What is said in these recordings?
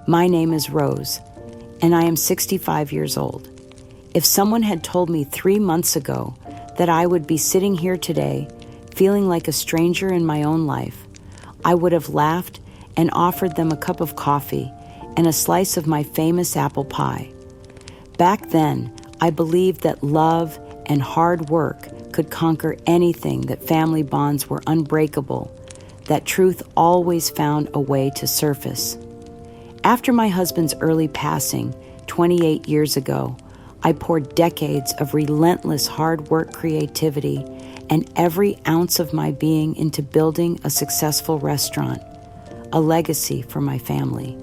My name is Rose, and I am 65 years old. If someone had told me 3 months ago that I would be sitting here today, feeling like a stranger in my own life, I would have laughed and offered them a cup of coffee and a slice of my famous apple pie. Back then, I believed that love and hard work could conquer anything, that family bonds were unbreakable, that truth always found a way to surface. After my husband's early passing 28 years ago, I poured decades of relentless hard work, creativity, and every ounce of my being into building a successful restaurant, a legacy for my family.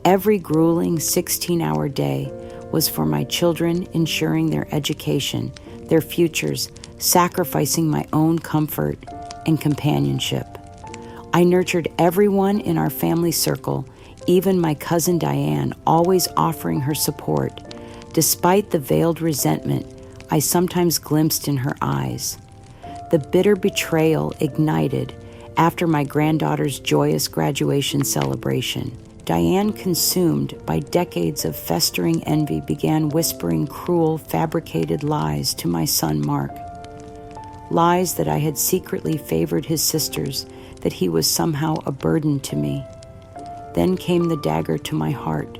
Every grueling 16-hour day was for my children, ensuring their education, their futures, sacrificing my own comfort and companionship. I nurtured everyone in our family circle, even my cousin Diane, always offering her support, despite the veiled resentment I sometimes glimpsed in her eyes. The bitter betrayal ignited after my granddaughter's joyous graduation celebration. Diane, consumed by decades of festering envy, began whispering cruel, fabricated lies to my son Mark. Lies that I had secretly favored his sisters, that he was somehow a burden to me. Then came the dagger to my heart.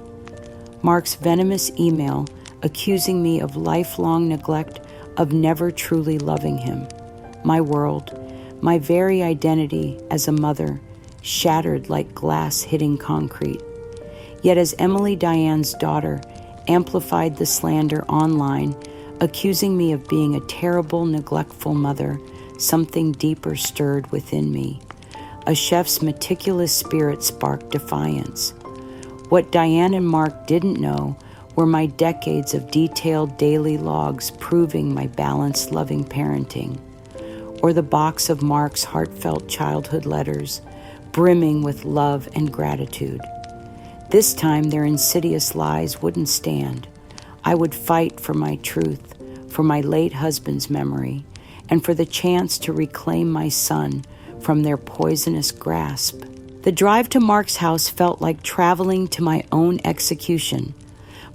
Mark's venomous email accusing me of lifelong neglect, of never truly loving him. My world, my very identity as a mother, shattered like glass hitting concrete. Yet as Emily, Diane's daughter, amplified the slander online, accusing me of being a terrible, neglectful mother, something deeper stirred within me. A chef's meticulous spirit sparked defiance. What Diane and Mark didn't know were my decades of detailed daily logs proving my balanced, loving parenting, or the box of Mark's heartfelt childhood letters, brimming with love and gratitude. This time their insidious lies wouldn't stand. I would fight for my truth, for my late husband's memory, and for the chance to reclaim my son from their poisonous grasp. The drive to Mark's house felt like traveling to my own execution.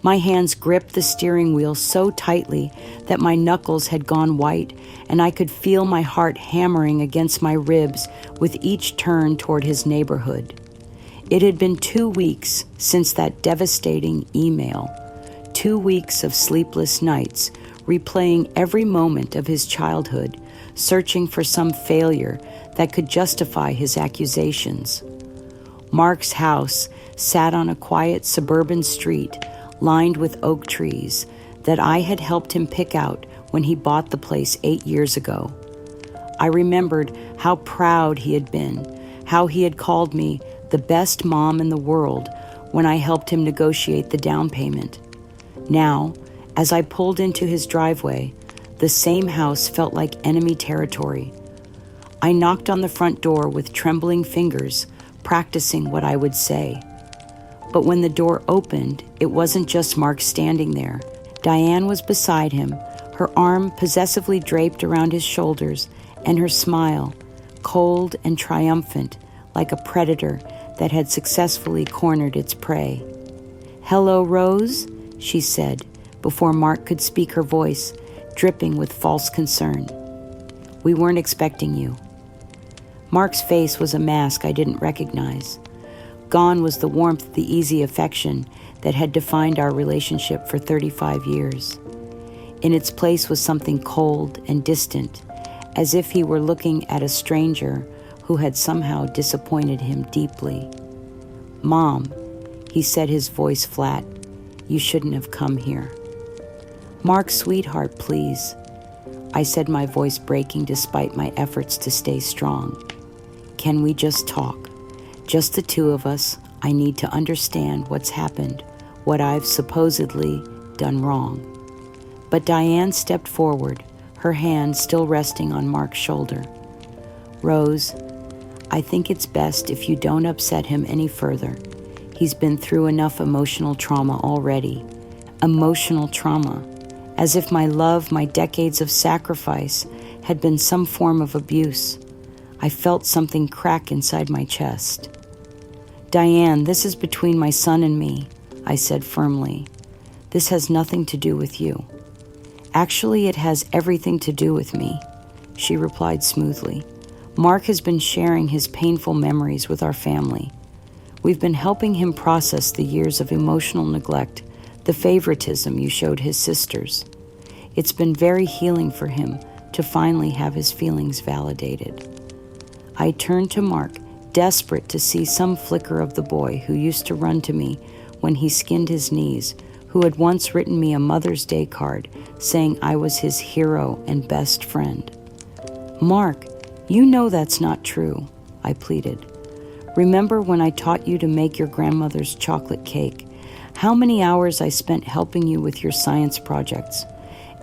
My hands gripped the steering wheel so tightly that my knuckles had gone white, and I could feel my heart hammering against my ribs with each turn toward his neighborhood. It had been 2 weeks since that devastating email, 2 weeks of sleepless nights, replaying every moment of his childhood, searching for some failure that could justify his accusations. Mark's house sat on a quiet suburban street lined with oak trees that I had helped him pick out when he bought the place 8 years ago. I remembered how proud he had been, how he had called me the best mom in the world when I helped him negotiate the down payment. Now, as I pulled into his driveway, the same house felt like enemy territory. I knocked on the front door with trembling fingers, practicing what I would say. But when the door opened, it wasn't just Mark standing there. Diane was beside him, her arm possessively draped around his shoulders, and her smile, cold and triumphant, like a predator that had successfully cornered its prey. "Hello, Rose," she said, before Mark could speak, her voice dripping with false concern. "We weren't expecting you." Mark's face was a mask I didn't recognize. Gone was the warmth, the easy affection that had defined our relationship for 35 years. In its place was something cold and distant, as if he were looking at a stranger who had somehow disappointed him deeply. "Mom," he said, his voice flat, "you shouldn't have come here." "Mark, sweetheart, please," I said, my voice breaking despite my efforts to stay strong. "Can we just talk? Just the two of us. I need to understand what's happened, what I've supposedly done wrong." But Diane stepped forward, her hand still resting on Mark's shoulder. "Rose, I think it's best if you don't upset him any further. He's been through enough emotional trauma already." Emotional trauma, as if my love, my decades of sacrifice, had been some form of abuse. I felt something crack inside my chest. "Diane, this is between my son and me," I said firmly. "This has nothing to do with you." "Actually, it has everything to do with me," she replied smoothly. "Mark has been sharing his painful memories with our family. We've been helping him process the years of emotional neglect, the favoritism you showed his sisters. It's been very healing for him to finally have his feelings validated." I turned to Mark, desperate to see some flicker of the boy who used to run to me when he skinned his knees, who had once written me a Mother's Day card saying I was his hero and best friend. "Mark, you know that's not true," I pleaded. "Remember when I taught you to make your grandmother's chocolate cake? How many hours I spent helping you with your science projects?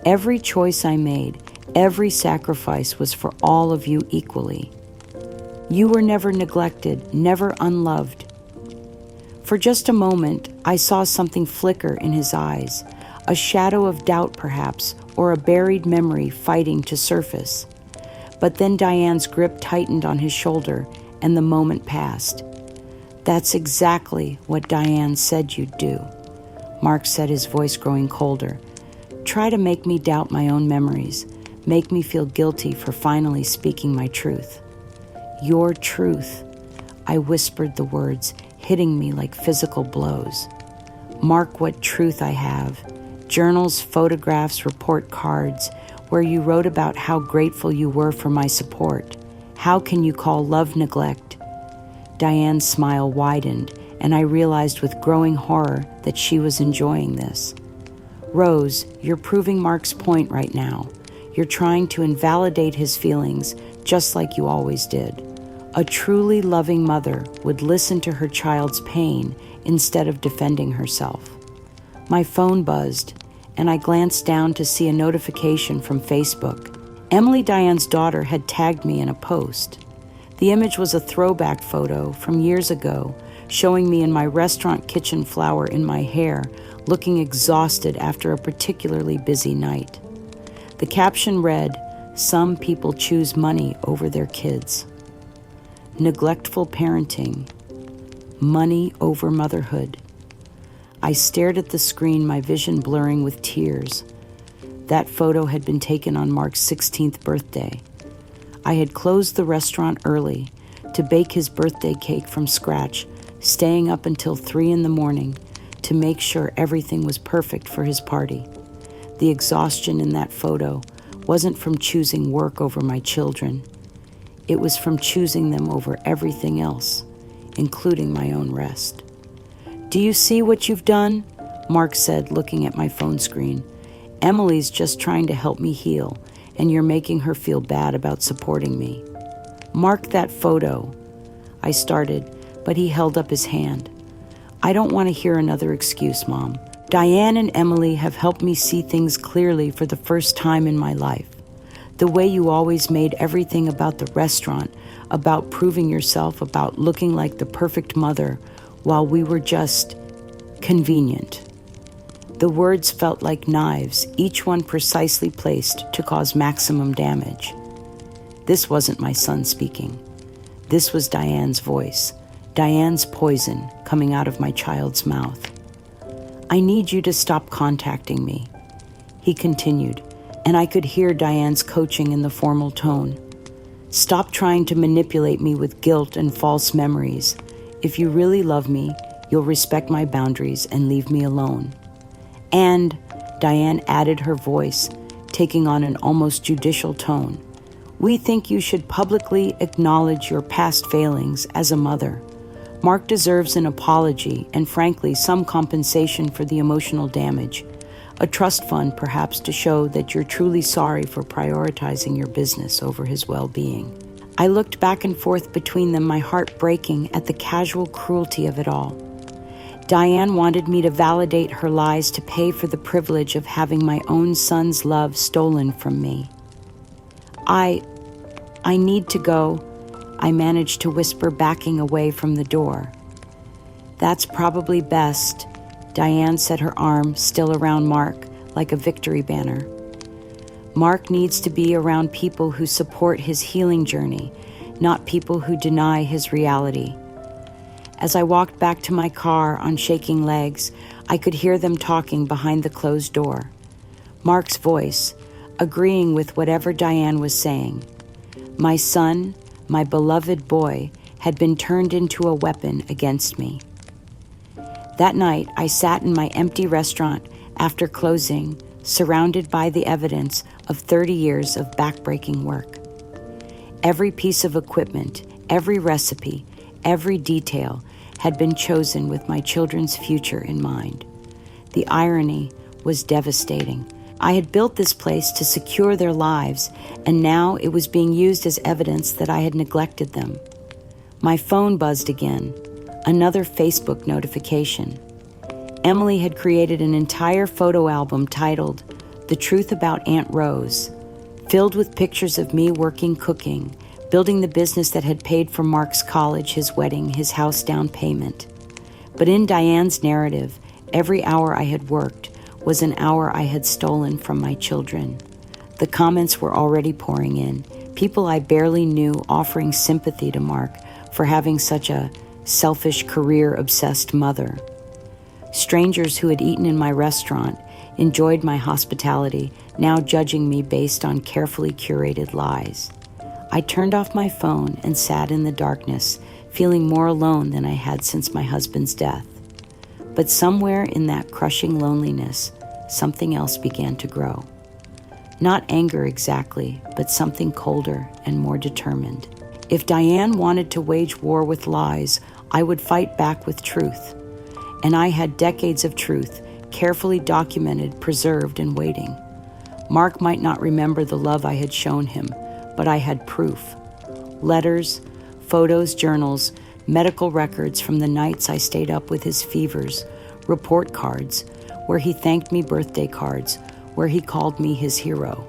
Every choice I made, every sacrifice was for all of you equally. You were never neglected, never unloved." For just a moment, I saw something flicker in his eyes, a shadow of doubt perhaps, or a buried memory fighting to surface. But then Diane's grip tightened on his shoulder, and the moment passed. "That's exactly what Diane said you'd do," Mark said, his voice growing colder. "Try to make me doubt my own memories, make me feel guilty for finally speaking my truth." "Your truth," I whispered the words, hitting me like physical blows. "Mark, what truth I have. Journals, photographs, report cards, where you wrote about how grateful you were for my support. How can you call love neglect?" Diane's smile widened, and I realized with growing horror that she was enjoying this. "Rose, you're proving Mark's point right now. You're trying to invalidate his feelings, just like you always did. A truly loving mother would listen to her child's pain instead of defending herself." My phone buzzed, and I glanced down to see a notification from Facebook. Emily, Diane's daughter, had tagged me in a post. The image was a throwback photo from years ago, showing me in my restaurant kitchen flower in my hair, looking exhausted after a particularly busy night. The caption read, "Some people choose money over their kids." Neglectful parenting. Money over motherhood. I stared at the screen, my vision blurring with tears. That photo had been taken on Mark's 16th birthday. I had closed the restaurant early to bake his birthday cake from scratch, staying up until 3 a.m. to make sure everything was perfect for his party. The exhaustion in that photo wasn't from choosing work over my children. It was from choosing them over everything else, including my own rest. "Do you see what you've done?" Mark said, looking at my phone screen. "Emily's just trying to help me heal, and you're making her feel bad about supporting me." "Mark, that photo," I started, but he held up his hand. "I don't want to hear another excuse, Mom. Diane and Emily have helped me see things clearly for the first time in my life. The way you always made everything about the restaurant, about proving yourself, about looking like the perfect mother, while we were just convenient." The words felt like knives, each one precisely placed to cause maximum damage. This wasn't my son speaking. This was Diane's voice, Diane's poison coming out of my child's mouth. "I need you to stop contacting me," he continued, and I could hear Diane's coaching in the formal tone. "Stop trying to manipulate me with guilt and false memories. If you really love me, you'll respect my boundaries and leave me alone." "And," Diane added her voice, taking on an almost judicial tone, "we think you should publicly acknowledge your past failings as a mother. Mark deserves an apology and, frankly, some compensation for the emotional damage. A trust fund, perhaps, to show that you're truly sorry for prioritizing your business over his well-being." I looked back and forth between them, my heart breaking at the casual cruelty of it all. Diane wanted me to validate her lies to pay for the privilege of having my own son's love stolen from me. I need to go," I managed to whisper, backing away from the door. "That's probably best," Diane said, her arm still around Mark like a victory banner. "Mark needs to be around people who support his healing journey, not people who deny his reality." As I walked back to my car on shaking legs, I could hear them talking behind the closed door. Mark's voice, agreeing with whatever Diane was saying. My son, my beloved boy, had been turned into a weapon against me. That night, I sat in my empty restaurant after closing, surrounded by the evidence of 30 years of backbreaking work. Every piece of equipment, every recipe, every detail had been chosen with my children's future in mind. The irony was devastating. I had built this place to secure their lives, and now it was being used as evidence that I had neglected them. My phone buzzed again, another Facebook notification. Emily had created an entire photo album titled The Truth About Aunt Rose, filled with pictures of me working cooking, building the business that had paid for Mark's college, his wedding, his house down payment. But in Diane's narrative, every hour I had worked was an hour I had stolen from my children. The comments were already pouring in, people I barely knew offering sympathy to Mark for having such a selfish, career-obsessed mother. Strangers who had eaten in my restaurant, enjoyed my hospitality, now judging me based on carefully curated lies. I turned off my phone and sat in the darkness, feeling more alone than I had since my husband's death. But somewhere in that crushing loneliness, something else began to grow. Not anger exactly, but something colder and more determined. If Diane wanted to wage war with lies, I would fight back with truth. And I had decades of truth, carefully documented, preserved, and waiting. Mark might not remember the love I had shown him, but I had proof. Letters, photos, journals, medical records from the nights I stayed up with his fevers, report cards, where he thanked me, birthday cards, where he called me his hero.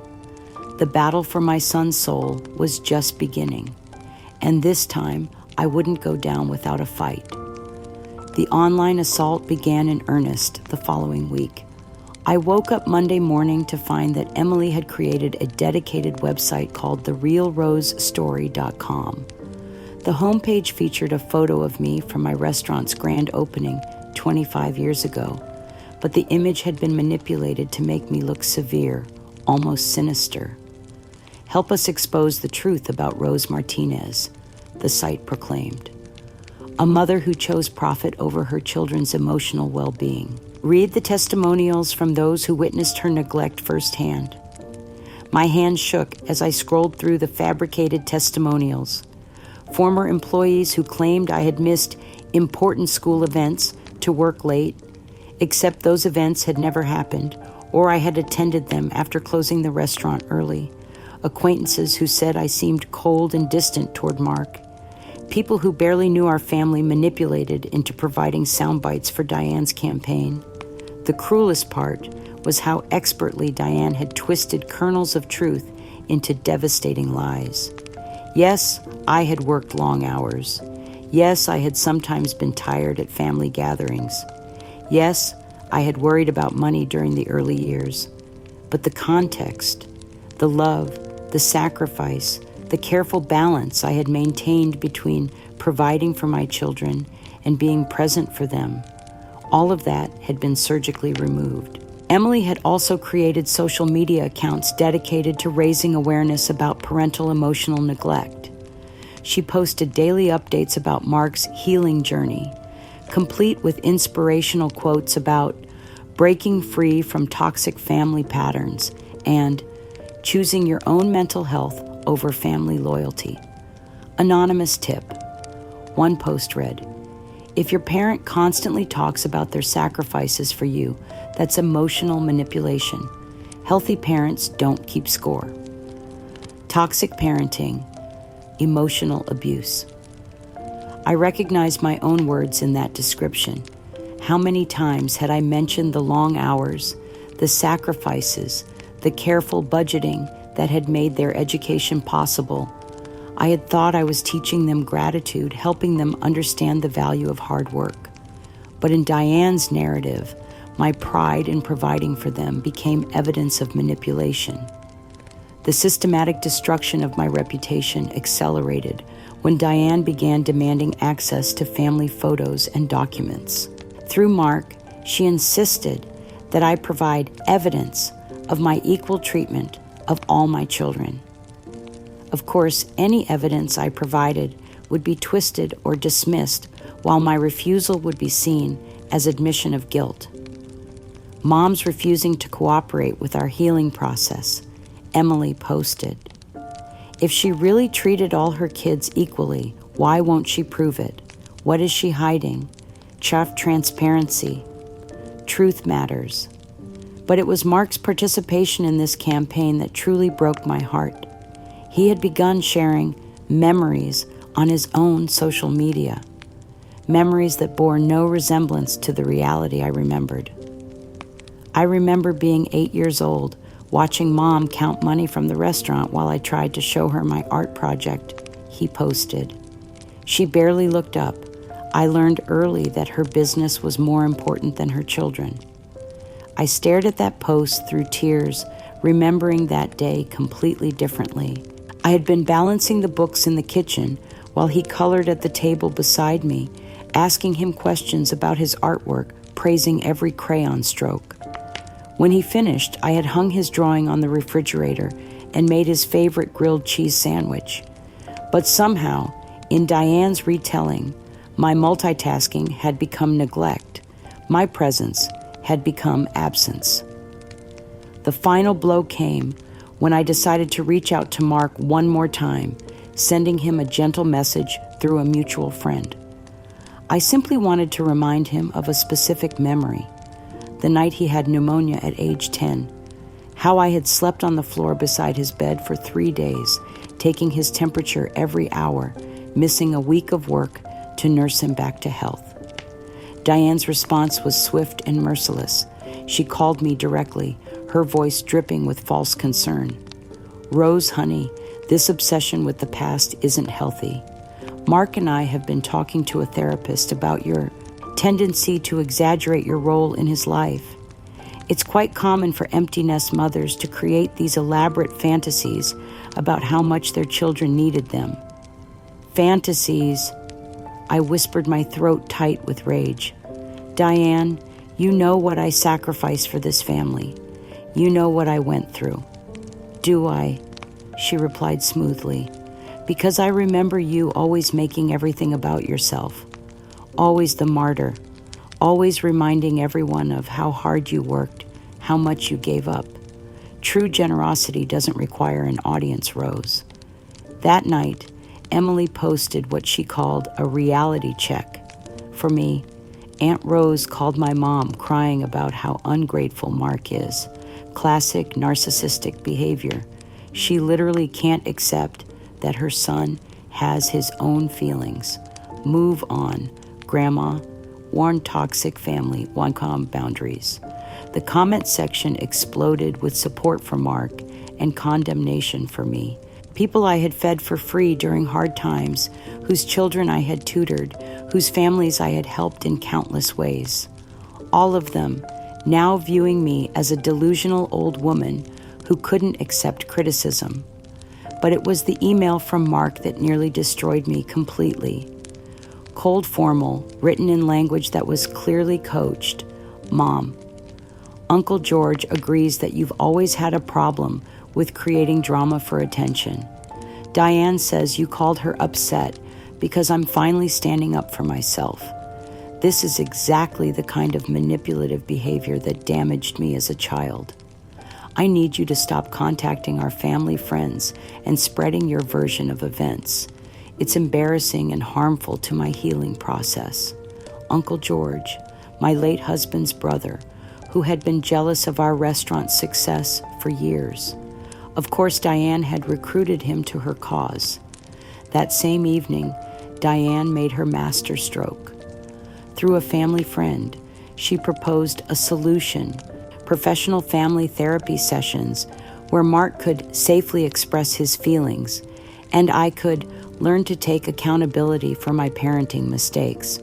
The battle for my son's soul was just beginning, and this time I wouldn't go down without a fight. The online assault began in earnest the following week. I woke up Monday morning to find that Emily had created a dedicated website called therealrosestory.com. The homepage featured a photo of me from my restaurant's grand opening 25 years ago, but the image had been manipulated to make me look severe, almost sinister. Help us expose the truth about Rose Martinez, the site proclaimed. A mother who chose profit over her children's emotional well-being. Read the testimonials from those who witnessed her neglect firsthand. My hand shook as I scrolled through the fabricated testimonials. Former employees who claimed I had missed important school events to work late, except those events had never happened, or I had attended them after closing the restaurant early. Acquaintances who said I seemed cold and distant toward Mark. People who barely knew our family manipulated into providing sound bites for Diane's campaign. The cruelest part was how expertly Diane had twisted kernels of truth into devastating lies. Yes, I had worked long hours. Yes, I had sometimes been tired at family gatherings. Yes, I had worried about money during the early years. But the context, the love, the sacrifice, the careful balance I had maintained between providing for my children and being present for them, all of that had been surgically removed. Emily had also created social media accounts dedicated to raising awareness about parental emotional neglect. She posted daily updates about Mark's healing journey, complete with inspirational quotes about breaking free from toxic family patterns and choosing your own mental health over family loyalty. Anonymous tip. One post read, "If your parent constantly talks about their sacrifices for you, that's emotional manipulation. Healthy parents don't keep score." Toxic parenting, emotional abuse. I recognized my own words in that description. How many times had I mentioned the long hours, the sacrifices, the careful budgeting that had made their education possible? I had thought I was teaching them gratitude, helping them understand the value of hard work. But in Diane's narrative, my pride in providing for them became evidence of manipulation. The systematic destruction of my reputation accelerated when Diane began demanding access to family photos and documents. Through Mark, she insisted that I provide evidence of my equal treatment of all my children. Of course, any evidence I provided would be twisted or dismissed, while my refusal would be seen as admission of guilt. Mom's refusing to cooperate with our healing process, Emily posted. If she really treated all her kids equally, why won't she prove it? What is she hiding? Chuff transparency. Truth matters. But it was Mark's participation in this campaign that truly broke my heart. He had begun sharing memories on his own social media, memories that bore no resemblance to the reality I remembered. I remember being 8 years old, watching Mom count money from the restaurant while I tried to show her my art project, he posted. She barely looked up. I learned early that her business was more important than her children. I stared at that post through tears, remembering that day completely differently. I had been balancing the books in the kitchen while he colored at the table beside me, asking him questions about his artwork, praising every crayon stroke. When he finished, I had hung his drawing on the refrigerator and made his favorite grilled cheese sandwich. But somehow, in Diane's retelling, my multitasking had become neglect. My presence had become absence. The final blow came when I decided to reach out to Mark one more time, sending him a gentle message through a mutual friend. I simply wanted to remind him of a specific memory, the night he had pneumonia at age 10, how I had slept on the floor beside his bed for 3 days, taking his temperature every hour, missing a week of work to nurse him back to health. Diane's response was swift and merciless. She called me directly, her voice dripping with false concern. Rose, honey, this obsession with the past isn't healthy. Mark and I have been talking to a therapist about your tendency to exaggerate your role in his life. It's quite common for empty nest mothers to create these elaborate fantasies about how much their children needed them. Fantasies. I whispered, my throat tight with rage. Diane, you know what I sacrificed for this family. You know what I went through. Do I? She replied smoothly. Because I remember you always making everything about yourself. Always the martyr. Always reminding everyone of how hard you worked, how much you gave up. True generosity doesn't require an audience, Rose. That night, Emily posted what she called a reality check. For me, Aunt Rose called my mom crying about how ungrateful Mark is. Classic narcissistic behavior. She literally can't accept that her son has his own feelings. Move on, Grandma. Warn toxic family, Wacom boundaries. The comment section exploded with support for Mark and condemnation for me. People I had fed for free during hard times, whose children I had tutored, whose families I had helped in countless ways. All of them now viewing me as a delusional old woman who couldn't accept criticism. But it was the email from Mark that nearly destroyed me completely. Cold formal, written in language that was clearly coached. Mom, Uncle George agrees that you've always had a problem with creating drama for attention. Diane says you called her upset because I'm finally standing up for myself. This is exactly the kind of manipulative behavior that damaged me as a child. I need you to stop contacting our family friends and spreading your version of events. It's embarrassing and harmful to my healing process. Uncle George, my late husband's brother, who had been jealous of our restaurant's success for years. Of course, Diane had recruited him to her cause. That same evening, Diane made her masterstroke. Through a family friend, she proposed a solution, professional family therapy sessions where Mark could safely express his feelings, and I could learn to take accountability for my parenting mistakes.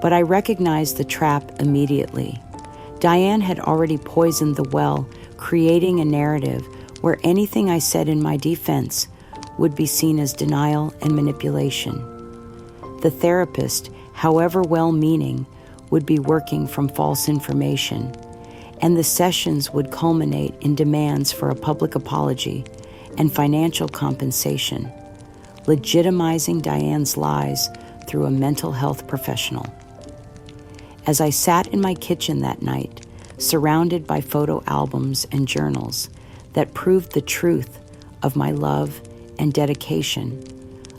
But I recognized the trap immediately. Diane had already poisoned the well, creating a narrative where anything I said in my defense would be seen as denial and manipulation. The therapist, however well-meaning, would be working from false information, and the sessions would culminate in demands for a public apology and financial compensation, legitimizing Diane's lies through a mental health professional. As I sat in my kitchen that night, surrounded by photo albums and journals that proved the truth of my love and dedication,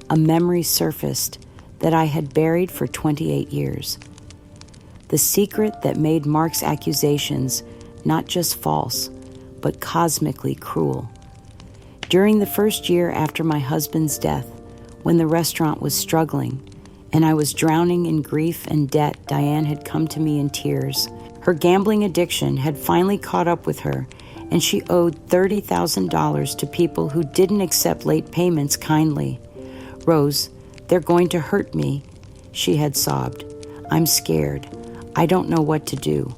a memory surfaced that I had buried for 28 years. The secret that made Mark's accusations not just false, but cosmically cruel. During the first year after my husband's death, when the restaurant was struggling and I was drowning in grief and debt, Diane had come to me in tears. Her gambling addiction had finally caught up with her, and she owed $30,000 to people who didn't accept late payments kindly. "Rose, they're going to hurt me," she had sobbed. "I'm scared. I don't know what to do."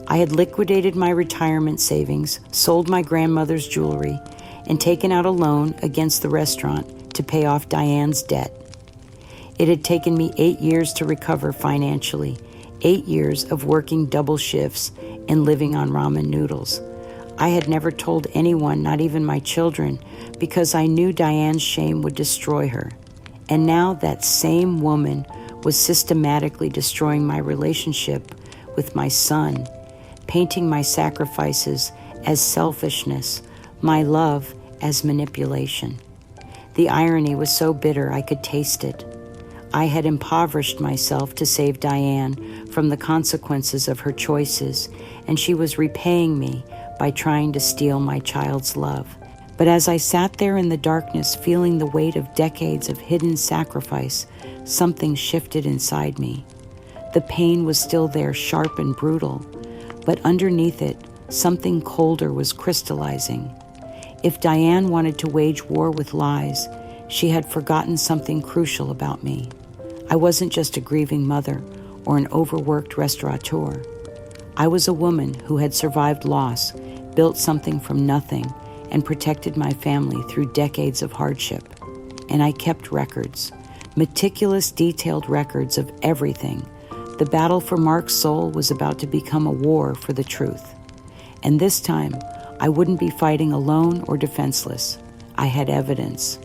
I had liquidated my retirement savings, sold my grandmother's jewelry, and taken out a loan against the restaurant to pay off Diane's debt. It had taken me 8 years to recover financially, 8 years of working double shifts and living on ramen noodles. I had never told anyone, not even my children, because I knew Diane's shame would destroy her. And now that same woman was systematically destroying my relationship with my son, painting my sacrifices as selfishness, my love as manipulation. The irony was so bitter I could taste it. I had impoverished myself to save Diane from the consequences of her choices, and she was repaying me by trying to steal my child's love. But as I sat there in the darkness, feeling the weight of decades of hidden sacrifice, something shifted inside me. The pain was still there, sharp and brutal, but underneath it, something colder was crystallizing. If Diane wanted to wage war with lies, she had forgotten something crucial about me. I wasn't just a grieving mother or an overworked restaurateur. I was a woman who had survived loss, built something from nothing, and protected my family through decades of hardship. And I kept records, meticulous, detailed records of everything. The battle for Mark's soul was about to become a war for the truth. And this time, I wouldn't be fighting alone or defenseless. I had evidence.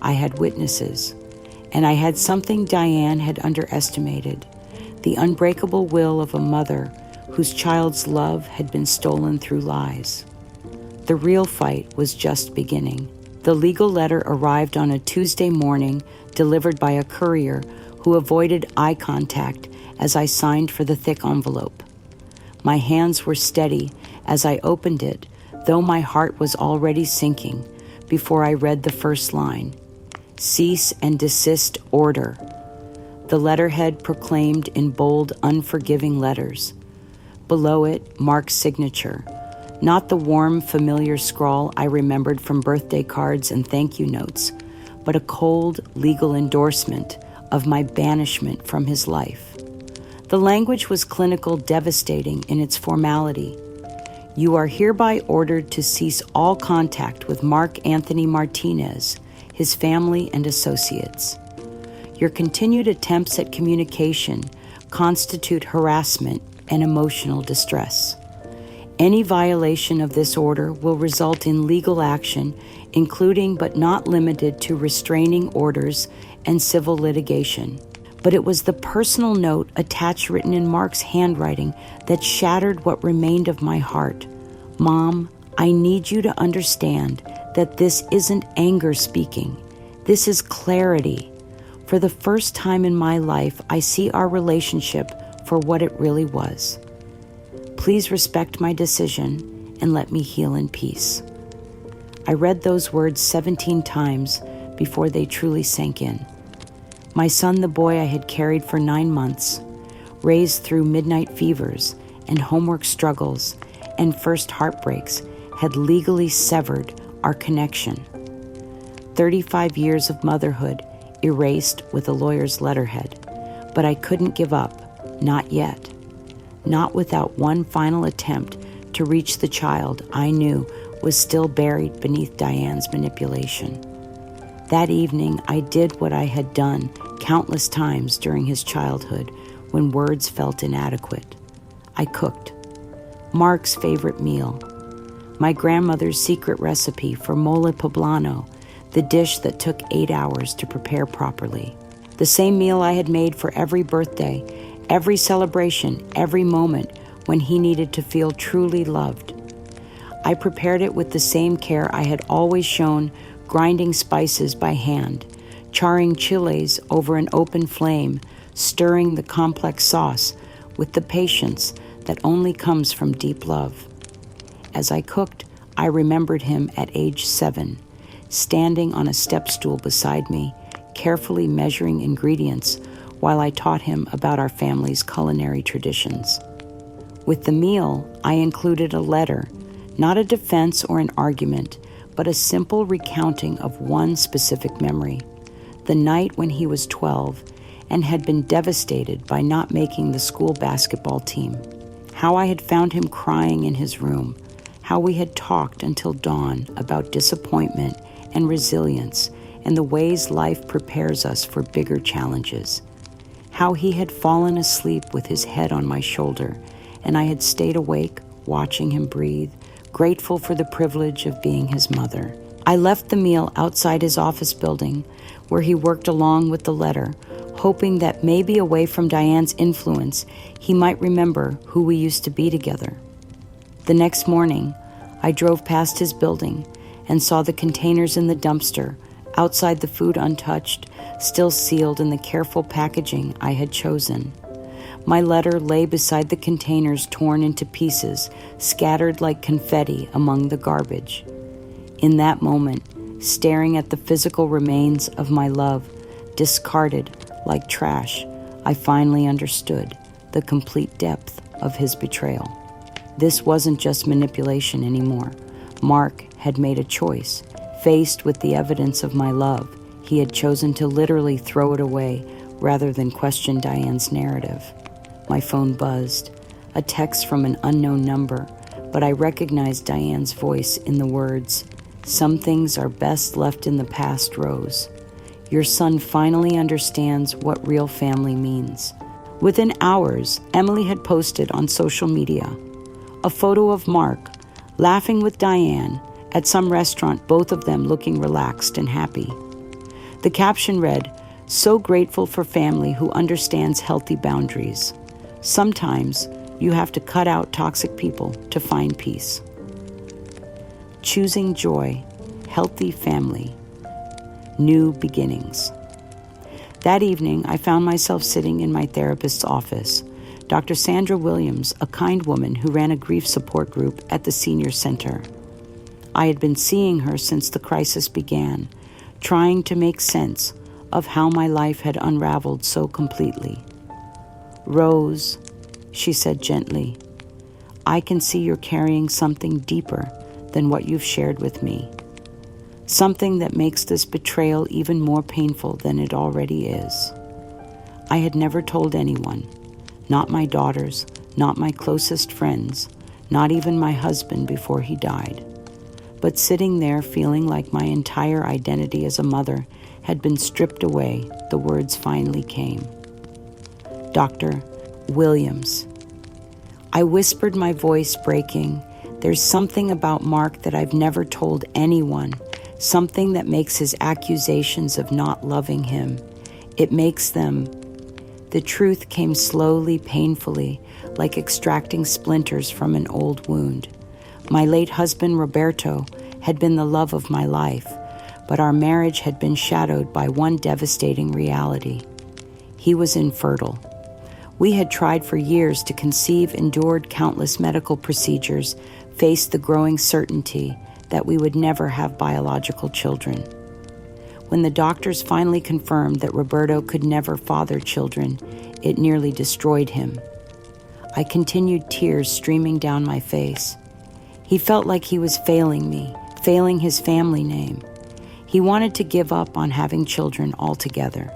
I had witnesses. And I had something Diane had underestimated, the unbreakable will of a mother whose child's love had been stolen through lies. The real fight was just beginning. The legal letter arrived on a Tuesday morning, delivered by a courier who avoided eye contact as I signed for the thick envelope. My hands were steady as I opened it, though my heart was already sinking before I read the first line. Cease and desist order. The letterhead proclaimed in bold, unforgiving letters. Below it, Mark's signature. Not the warm, familiar scrawl I remembered from birthday cards and thank you notes, but a cold, legal endorsement of my banishment from his life. The language was clinical, devastating in its formality. You are hereby ordered to cease all contact with Mark Anthony Martinez, his family and associates. Your continued attempts at communication constitute harassment and emotional distress. Any violation of this order will result in legal action, including but not limited to restraining orders and civil litigation. But it was the personal note attached written in Mark's handwriting that shattered what remained of my heart. Mom, I need you to understand that this isn't anger speaking. This is clarity. For the first time in my life, I see our relationship for what it really was. Please respect my decision and let me heal in peace. I read those words 17 times before they truly sank in. My son, the boy I had carried for 9 months, raised through midnight fevers and homework struggles and first heartbreaks, had legally severed our connection. 35 years of motherhood erased with a lawyer's letterhead, but I couldn't give up, not yet. Not without one final attempt to reach the child I knew was still buried beneath Diane's manipulation. That evening, I did what I had done countless times during his childhood when words felt inadequate. I cooked. Mark's favorite meal. My grandmother's secret recipe for mole poblano, the dish that took 8 hours to prepare properly. The same meal I had made for every birthday, every celebration, every moment when he needed to feel truly loved. I prepared it with the same care I had always shown, grinding spices by hand, charring chiles over an open flame, stirring the complex sauce with the patience that only comes from deep love. As I cooked, I remembered him at age 7, standing on a step stool beside me, carefully measuring ingredients while I taught him about our family's culinary traditions. With the meal, I included a letter, not a defense or an argument, but a simple recounting of one specific memory, the night when he was 12 and had been devastated by not making the school basketball team, how I had found him crying in his room, how we had talked until dawn about disappointment and resilience and the ways life prepares us for bigger challenges, how he had fallen asleep with his head on my shoulder and I had stayed awake watching him breathe, grateful for the privilege of being his mother. I left the meal outside his office building, where he worked along with the letter, hoping that maybe away from Diane's influence, he might remember who we used to be together. The next morning, I drove past his building and saw the containers in the dumpster, outside the food untouched, still sealed in the careful packaging I had chosen. My letter lay beside the containers torn into pieces, scattered like confetti among the garbage. In that moment, staring at the physical remains of my love, discarded like trash, I finally understood the complete depth of his betrayal. This wasn't just manipulation anymore. Mark had made a choice. Faced with the evidence of my love, he had chosen to literally throw it away rather than question Diane's narrative. My phone buzzed, a text from an unknown number, but I recognized Diane's voice in the words, "Some things are best left in the past, Rose. Your son finally understands what real family means." Within hours, Emily had posted on social media a photo of Mark laughing with Diane at some restaurant, both of them looking relaxed and happy. The caption read, "So grateful for family who understands healthy boundaries. Sometimes you have to cut out toxic people to find peace." Choosing joy, healthy family, new beginnings. That evening, I found myself sitting in my therapist's office. Dr. Sandra Williams, a kind woman who ran a grief support group at the senior center. I had been seeing her since the crisis began, trying to make sense of how my life had unraveled so completely. "Rose," she said gently, "I can see you're carrying something deeper than what you've shared with me. Something that makes this betrayal even more painful than it already is." I had never told anyone, not my daughters, not my closest friends, not even my husband before he died. But sitting there feeling like my entire identity as a mother had been stripped away, the words finally came. "Dr. Williams." I whispered, my voice breaking. "There's something about Mark that I've never told anyone, something that makes his accusations of not loving him. It makes them..." The truth came slowly, painfully, like extracting splinters from an old wound. My late husband, Roberto, had been the love of my life, but our marriage had been shadowed by one devastating reality. He was infertile. We had tried for years to conceive, endured countless medical procedures, faced the growing certainty that we would never have biological children. When the doctors finally confirmed that Roberto could never father children, it nearly destroyed him. I continued, tears streaming down my face. He felt like he was failing me, failing his family name. He wanted to give up on having children altogether.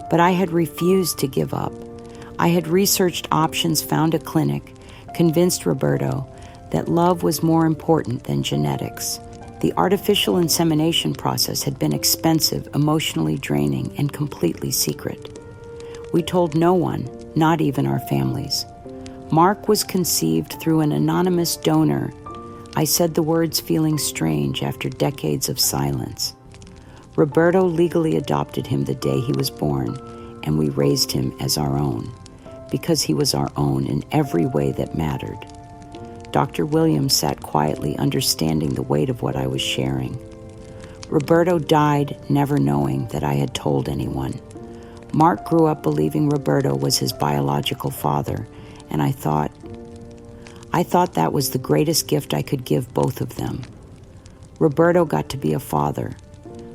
But I had refused to give up. I had researched options, found a clinic, convinced Roberto that love was more important than genetics, The artificial insemination process had been expensive, emotionally draining, and completely secret. We told no one, not even our families. Mark was conceived through an anonymous donor. I said the words feeling strange after decades of silence. Roberto legally adopted him the day he was born, and we raised him as our own, because he was our own in every way that mattered. Dr. Williams sat quietly, understanding the weight of what I was sharing. Roberto died never knowing that I had told anyone. Mark grew up believing Roberto was his biological father, and I thought that was the greatest gift I could give both of them. Roberto got to be a father.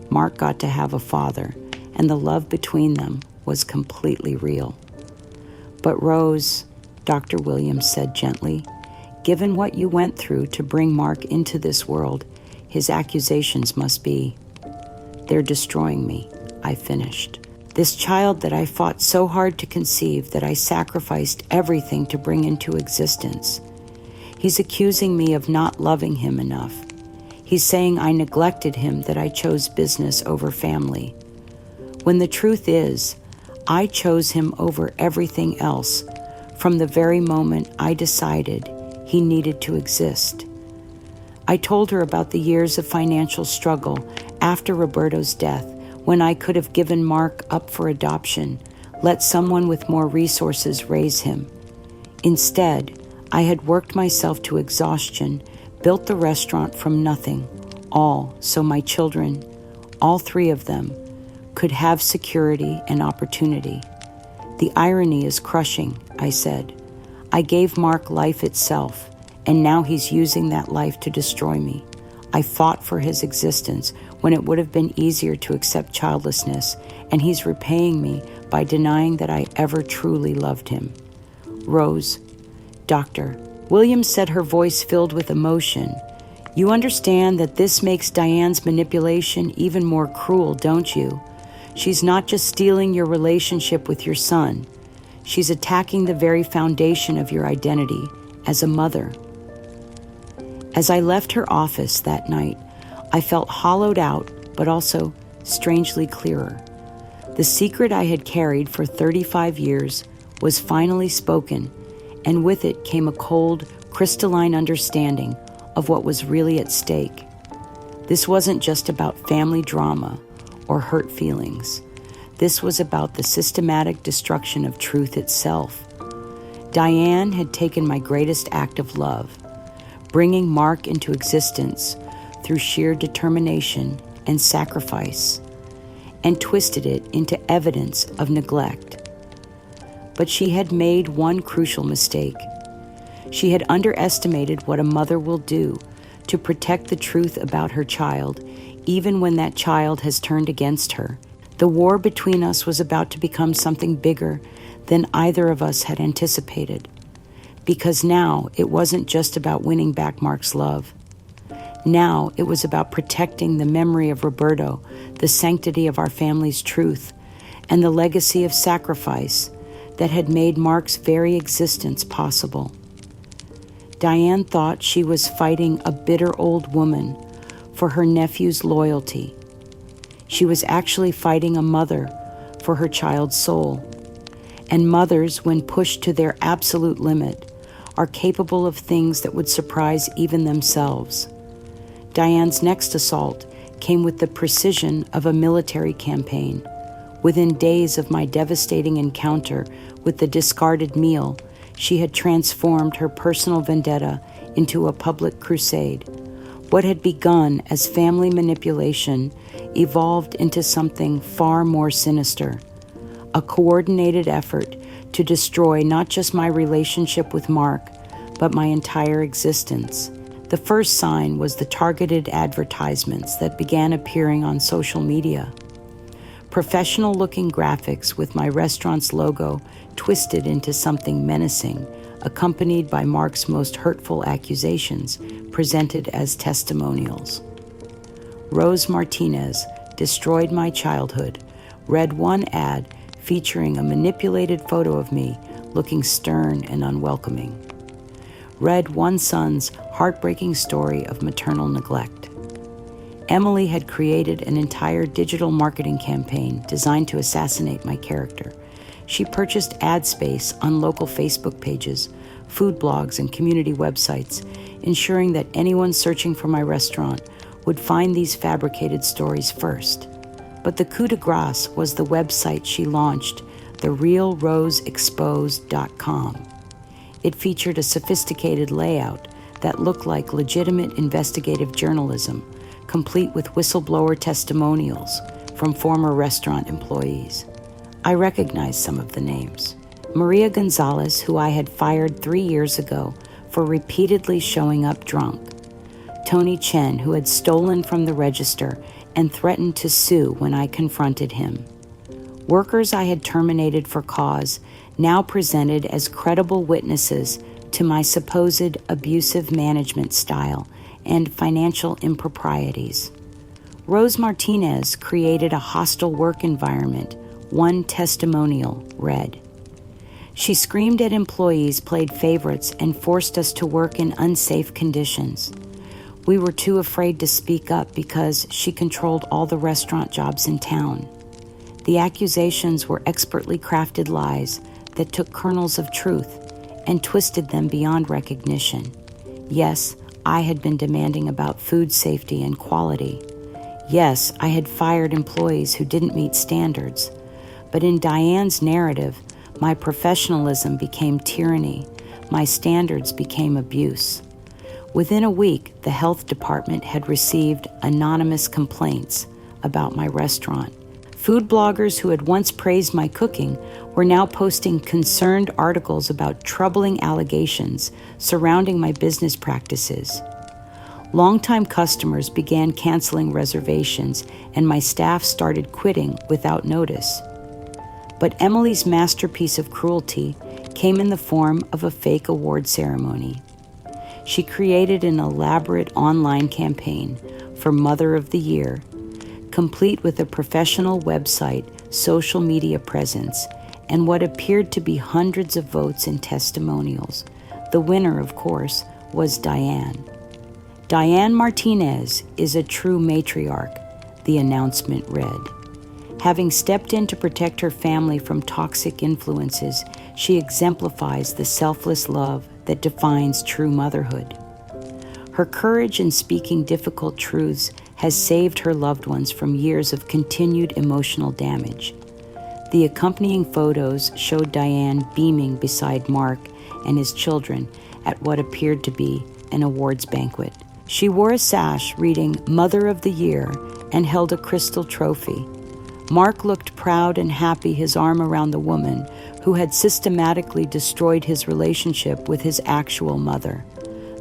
Mark got to have a father, and the love between them was completely real. But Rose, Dr. Williams said gently, given what you went through to bring Mark into this world, his accusations must be, they're destroying me, I finished. This child that I fought so hard to conceive, that I sacrificed everything to bring into existence. He's accusing me of not loving him enough. He's saying I neglected him, that I chose business over family. When the truth is, I chose him over everything else from the very moment I decided he needed to exist. I told her about the years of financial struggle after Roberto's death, when I could have given Mark up for adoption, let someone with more resources raise him. Instead, I had worked myself to exhaustion, built the restaurant from nothing, all so my children, all three of them, could have security and opportunity. The irony is crushing, I said. I gave Mark life itself, and now he's using that life to destroy me. I fought for his existence when it would have been easier to accept childlessness, and he's repaying me by denying that I ever truly loved him. Rose, Doctor, Williams said, her voice filled with emotion. You understand that this makes Diane's manipulation even more cruel, don't you? She's not just stealing your relationship with your son. She's attacking the very foundation of your identity as a mother. As I left her office that night, I felt hollowed out, but also strangely clearer. The secret I had carried for 35 years was finally spoken, and with it came a cold, crystalline understanding of what was really at stake. This wasn't just about family drama or hurt feelings. This was about the systematic destruction of truth itself. Diane had taken my greatest act of love, bringing Mark into existence through sheer determination and sacrifice, and twisted it into evidence of neglect. But she had made one crucial mistake. She had underestimated what a mother will do to protect the truth about her child, even when that child has turned against her. The war between us was about to become something bigger than either of us had anticipated. Because now it wasn't just about winning back Mark's love. Now it was about protecting the memory of Roberto, the sanctity of our family's truth, and the legacy of sacrifice that had made Mark's very existence possible. Diane thought she was fighting a bitter old woman for her nephew's loyalty. She was actually fighting a mother for her child's soul. And mothers, when pushed to their absolute limit, are capable of things that would surprise even themselves. Diane's next assault came with the precision of a military campaign. Within days of my devastating encounter with the discarded meal, she had transformed her personal vendetta into a public crusade. What had begun as family manipulation evolved into something far more sinister, a coordinated effort to destroy not just my relationship with Mark, but my entire existence. The first sign was the targeted advertisements that began appearing on social media. Professional-looking graphics with my restaurant's logo twisted into something menacing, accompanied by Mark's most hurtful accusations, presented as testimonials. Rose Martinez destroyed my childhood, read one ad featuring a manipulated photo of me looking stern and unwelcoming. Read one son's heartbreaking story of maternal neglect. Emily had created an entire digital marketing campaign designed to assassinate my character. She purchased ad space on local Facebook pages, food blogs, and community websites, ensuring that anyone searching for my restaurant would find these fabricated stories first. But the coup de grace was the website she launched, therealroseexposed.com. It featured a sophisticated layout that looked like legitimate investigative journalism, complete with whistleblower testimonials from former restaurant employees. I recognized some of the names. Maria Gonzalez, who I had fired 3 years ago for repeatedly showing up drunk. Tony Chen, who had stolen from the register and threatened to sue when I confronted him. Workers I had terminated for cause now presented as credible witnesses to my supposed abusive management style and financial improprieties. Rose Martinez created a hostile work environment, one testimonial read. She screamed at employees, played favorites, and forced us to work in unsafe conditions. We were too afraid to speak up because she controlled all the restaurant jobs in town. The accusations were expertly crafted lies that took kernels of truth and twisted them beyond recognition. Yes, I had been demanding about food safety and quality. Yes, I had fired employees who didn't meet standards. But in Diane's narrative, my professionalism became tyranny. My standards became abuse. Within a week, the health department had received anonymous complaints about my restaurant. Food bloggers who had once praised my cooking were now posting concerned articles about troubling allegations surrounding my business practices. Longtime customers began canceling reservations, and my staff started quitting without notice. But Emily's masterpiece of cruelty came in the form of a fake award ceremony. She created an elaborate online campaign for Mother of the Year, complete with a professional website, social media presence, and what appeared to be hundreds of votes and testimonials. The winner, of course, was Diane. Diane Martinez is a true matriarch, the announcement read. Having stepped in to protect her family from toxic influences, she exemplifies the selfless love that defines true motherhood. Her courage in speaking difficult truths has saved her loved ones from years of continued emotional damage. The accompanying photos showed Diane beaming beside Mark and his children at what appeared to be an awards banquet. She wore a sash reading Mother of the Year and held a crystal trophy. Mark looked proud and happy, his arm around the woman who had systematically destroyed his relationship with his actual mother.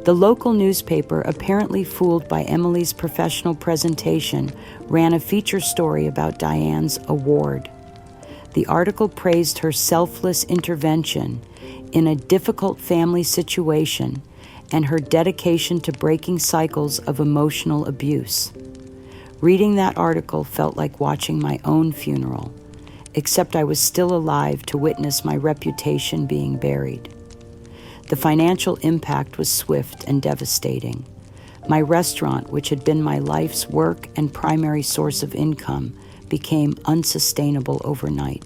The local newspaper, apparently fooled by Emily's professional presentation, ran a feature story about Diane's award. The article praised her selfless intervention in a difficult family situation and her dedication to breaking cycles of emotional abuse. Reading that article felt like watching my own funeral, except I was still alive to witness my reputation being buried. The financial impact was swift and devastating. My restaurant, which had been my life's work and primary source of income, became unsustainable overnight.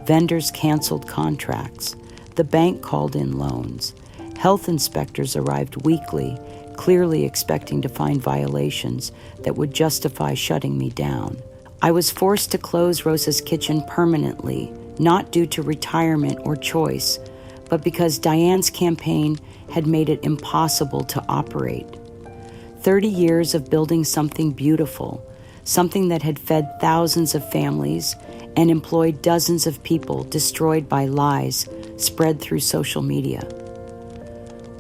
Vendors canceled contracts. The bank called in loans. Health inspectors arrived weekly, clearly expecting to find violations that would justify shutting me down. I was forced to close Rosa's Kitchen permanently, not due to retirement or choice, but because Diane's campaign had made it impossible to operate. 30 years of building something beautiful, something that had fed thousands of families and employed dozens of people, destroyed by lies spread through social media.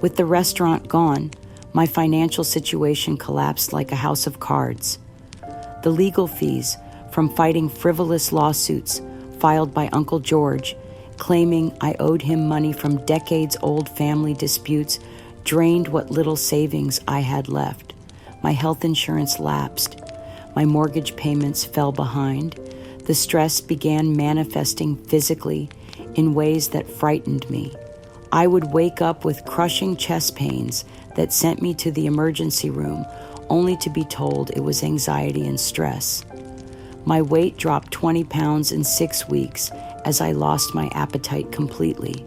With the restaurant gone, my financial situation collapsed like a house of cards. The legal fees from fighting frivolous lawsuits filed by Uncle George, claiming I owed him money from decades-old family disputes, drained what little savings I had left. My health insurance lapsed. My mortgage payments fell behind. The stress began manifesting physically in ways that frightened me. I would wake up with crushing chest pains that sent me to the emergency room, only to be told it was anxiety and stress. My weight dropped 20 pounds in 6 weeks as I lost my appetite completely.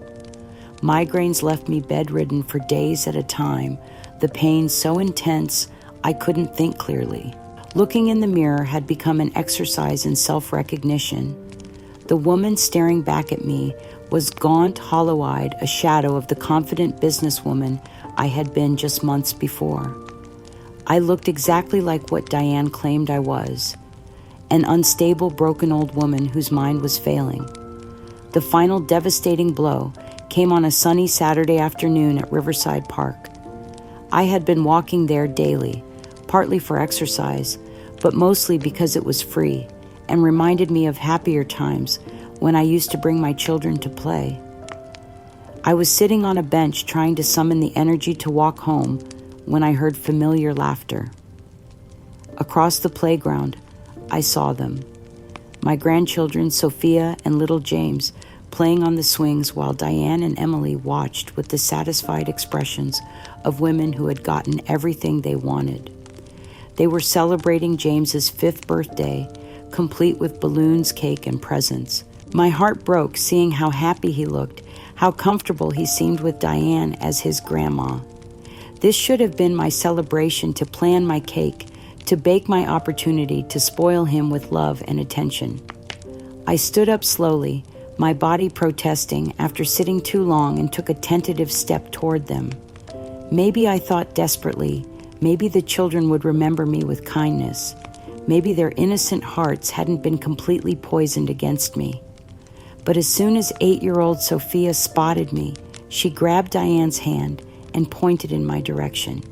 Migraines left me bedridden for days at a time, the pain so intense I couldn't think clearly. Looking in the mirror had become an exercise in self-recognition. The woman staring back at me was gaunt, hollow-eyed, a shadow of the confident businesswoman I had been just months before. I looked exactly like what Diane claimed I was, an unstable, broken old woman whose mind was failing. The final devastating blow came on a sunny Saturday afternoon at Riverside Park. I had been walking there daily, partly for exercise, but mostly because it was free and reminded me of happier times when I used to bring my children to play. I was sitting on a bench trying to summon the energy to walk home when I heard familiar laughter. Across the playground, I saw them. My grandchildren, Sophia and little James, playing on the swings while Diane and Emily watched with the satisfied expressions of women who had gotten everything they wanted. They were celebrating James's 5th birthday, complete with balloons, cake, and presents. My heart broke seeing how happy he looked, how comfortable he seemed with Diane as his grandma. This should have been my celebration to plan my cake, to bake my opportunity to spoil him with love and attention. I stood up slowly, my body protesting after sitting too long, and took a tentative step toward them. Maybe I thought desperately, maybe the children would remember me with kindness. Maybe their innocent hearts hadn't been completely poisoned against me. But as soon as 8-year-old Sophia spotted me, she grabbed Diane's hand and pointed in my direction.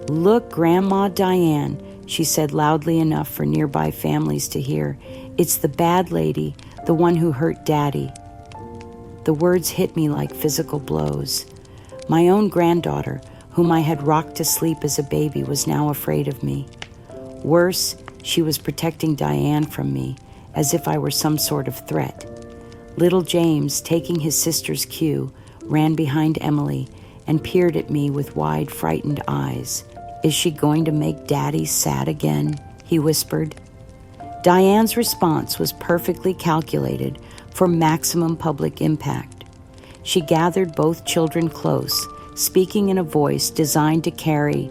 "Look, Grandma Diane," she said loudly enough for nearby families to hear. "It's the bad lady, the one who hurt Daddy." The words hit me like physical blows. My own granddaughter, whom I had rocked to sleep as a baby, was now afraid of me. Worse, she was protecting Diane from me, as if I were some sort of threat. Little James, taking his sister's cue, ran behind Emily and peered at me with wide, frightened eyes. "Is she going to make Daddy sad again?" he whispered. Diane's response was perfectly calculated for maximum public impact. She gathered both children close, speaking in a voice designed to carry,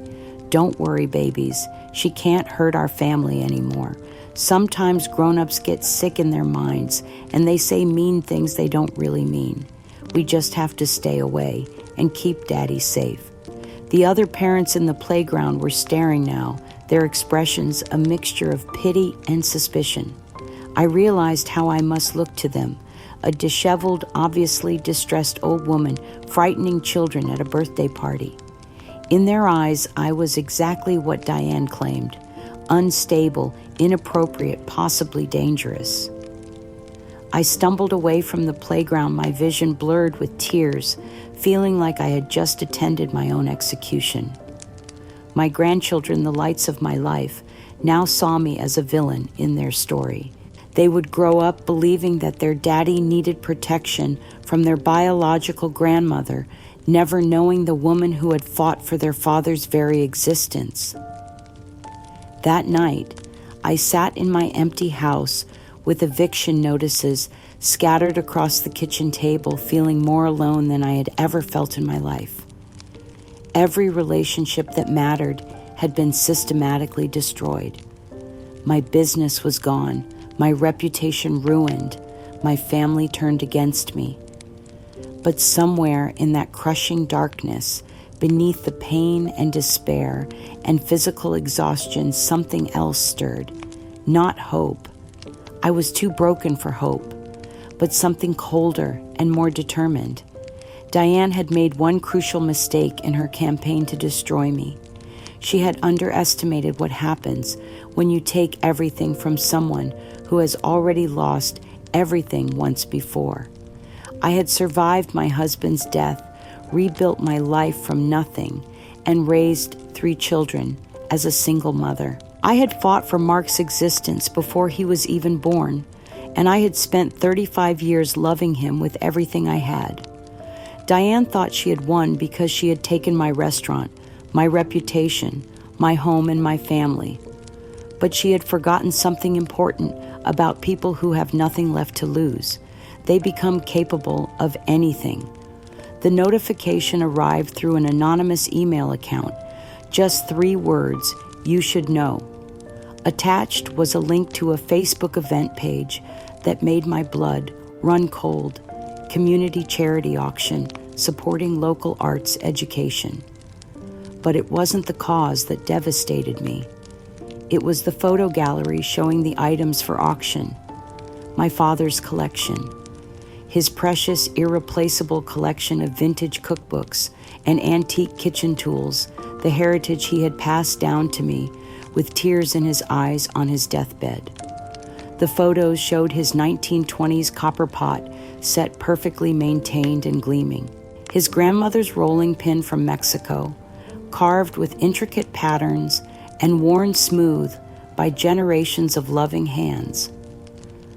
"Don't worry, babies, she can't hurt our family anymore. Sometimes grown-ups get sick in their minds and they say mean things they don't really mean. We just have to stay away and keep Daddy safe." The other parents in the playground were staring now, their expressions a mixture of pity and suspicion. I realized how I must look to them, a disheveled, obviously distressed old woman frightening children at a birthday party. In their eyes, I was exactly what Diane claimed: unstable, inappropriate, possibly dangerous. I stumbled away from the playground, my vision blurred with tears, feeling like I had just attended my own execution. My grandchildren, the lights of my life, now saw me as a villain in their story. They would grow up believing that their daddy needed protection from their biological grandmother, never knowing the woman who had fought for their father's very existence. That night, I sat in my empty house with eviction notices scattered across the kitchen table, feeling more alone than I had ever felt in my life. Every relationship that mattered had been systematically destroyed. My business was gone, my reputation ruined, my family turned against me. But somewhere in that crushing darkness, beneath the pain and despair and physical exhaustion, something else stirred. Not hope. I was too broken for hope, but something colder and more determined. Diane had made one crucial mistake in her campaign to destroy me. She had underestimated what happens when you take everything from someone who has already lost everything once before. I had survived my husband's death, rebuilt my life from nothing, and raised 3 children as a single mother. I had fought for Mark's existence before he was even born, and I had spent 35 years loving him with everything I had. Diane thought she had won because she had taken my restaurant, my reputation, my home, and my family. But she had forgotten something important about people who have nothing left to lose. They become capable of anything. The notification arrived through an anonymous email account. Just 3 words: you should know. Attached was a link to a Facebook event page that made my blood run cold. Community charity auction supporting local arts education. But it wasn't the cause that devastated me. It was the photo gallery showing the items for auction. My father's collection. His precious, irreplaceable collection of vintage cookbooks and antique kitchen tools, the heritage he had passed down to me with tears in his eyes on his deathbed. The photos showed his 1920s copper pot set perfectly maintained and gleaming. His grandmother's rolling pin from Mexico, carved with intricate patterns and worn smooth by generations of loving hands.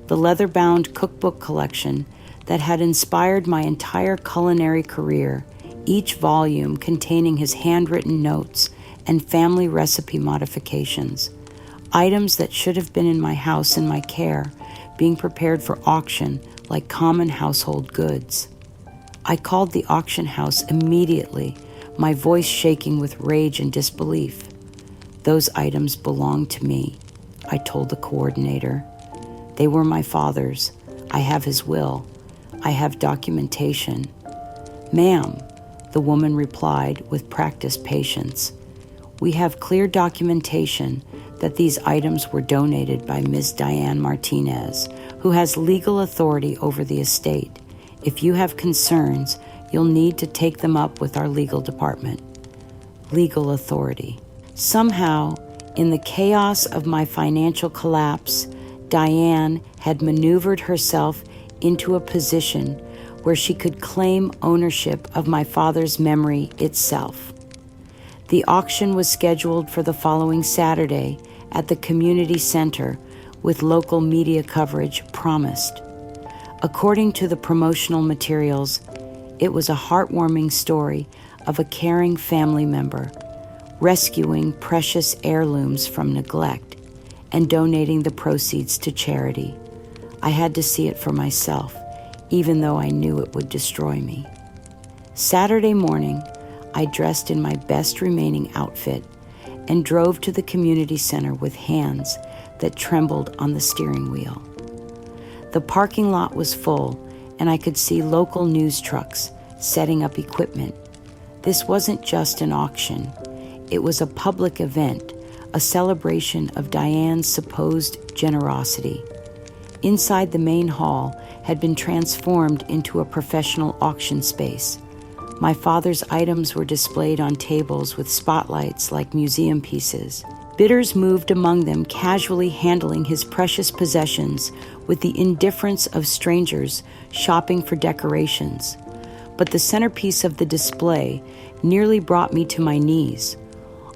The leather-bound cookbook collection that had inspired my entire culinary career, each volume containing his handwritten notes and family recipe modifications, items that should have been in my house in my care, being prepared for auction like common household goods. I called the auction house immediately, my voice shaking with rage and disbelief. Those items belonged to me, I told the coordinator. They were my father's. I have his will. I have documentation. Ma'am, the woman replied with practiced patience, we have clear documentation that these items were donated by Ms. Diane Martinez, who has legal authority over the estate. If you have concerns, you'll need to take them up with our legal department. Legal authority. Somehow, in the chaos of my financial collapse, Diane had maneuvered herself into a position where she could claim ownership of my father's memory itself. The auction was scheduled for the following Saturday at the community center, with local media coverage promised. According to the promotional materials, it was a heartwarming story of a caring family member rescuing precious heirlooms from neglect and donating the proceeds to charity. I had to see it for myself, even though I knew it would destroy me. Saturday morning, I dressed in my best remaining outfit and drove to the community center with hands that trembled on the steering wheel. The parking lot was full, and I could see local news trucks setting up equipment. This wasn't just an auction. It was a public event, a celebration of Diane's supposed generosity. Inside, the main hall had been transformed into a professional auction space. My father's items were displayed on tables with spotlights like museum pieces. Bidders moved among them, casually handling his precious possessions with the indifference of strangers shopping for decorations. But the centerpiece of the display nearly brought me to my knees.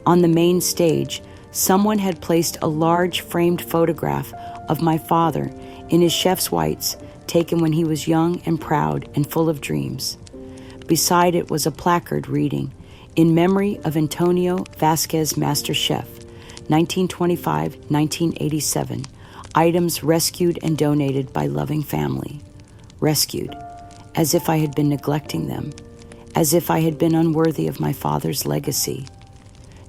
On the main stage, someone had placed a large framed photograph of my father in his chef's whites, taken when he was young and proud and full of dreams. Beside it was a placard reading, "In memory of Antonio Vasquez, Master Chef, 1925-1987, items rescued and donated by loving family." Rescued, as if I had been neglecting them, as if I had been unworthy of my father's legacy.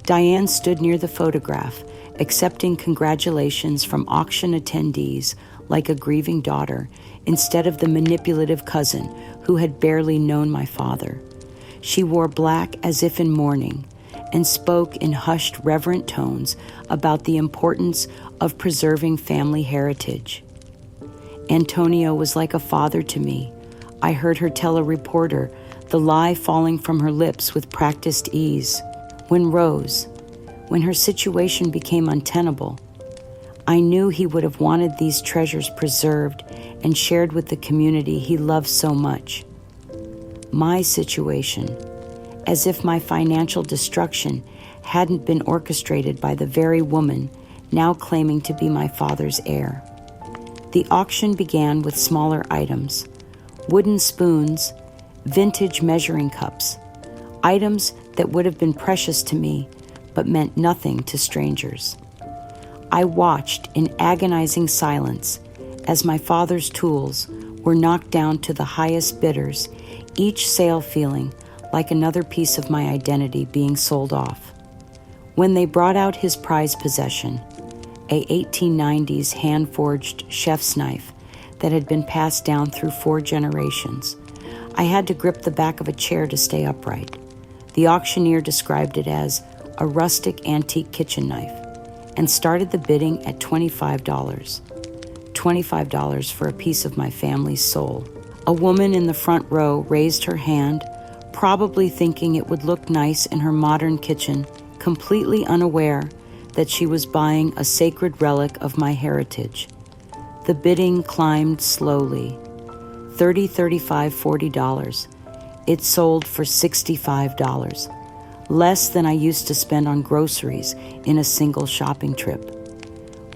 Diane stood near the photograph, accepting congratulations from auction attendees like a grieving daughter, instead of the manipulative cousin who had barely known my father. She wore black as if in mourning, and spoke in hushed, reverent tones about the importance of preserving family heritage. Antonio was like a father to me, I heard her tell a reporter, the lie falling from her lips with practiced ease. When her situation became untenable, I knew he would have wanted these treasures preserved and shared with the community he loved so much. My situation, as if my financial destruction hadn't been orchestrated by the very woman now claiming to be my father's heir. The auction began with smaller items, wooden spoons, vintage measuring cups, items that would have been precious to me, but meant nothing to strangers. I watched in agonizing silence as my father's tools were knocked down to the highest bidders, each sale feeling like another piece of my identity being sold off. When they brought out his prized possession, a 1890s hand-forged chef's knife that had been passed down through 4 generations, I had to grip the back of a chair to stay upright. The auctioneer described it as a rustic antique kitchen knife and started the bidding at $25. $25 for a piece of my family's soul. A woman in the front row raised her hand, probably thinking it would look nice in her modern kitchen, completely unaware that she was buying a sacred relic of my heritage. The bidding climbed slowly. $30, $35, $40. It sold for $65, less than I used to spend on groceries in a single shopping trip.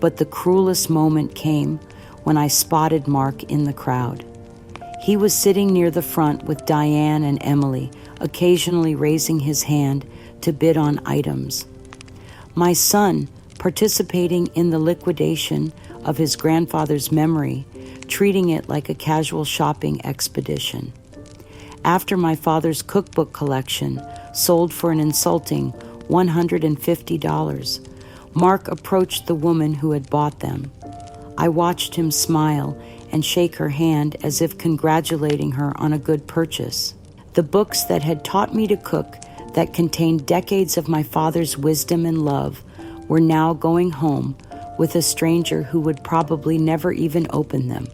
But the cruelest moment came when I spotted Mark in the crowd. He was sitting near the front with Diane and Emily, occasionally raising his hand to bid on items. My son, participating in the liquidation of his grandfather's memory, treating it like a casual shopping expedition. After my father's cookbook collection sold for an insulting $150, Mark approached the woman who had bought them. I watched him smile and shake her hand as if congratulating her on a good purchase. The books that had taught me to cook, that contained decades of my father's wisdom and love, were now going home with a stranger who would probably never even open them.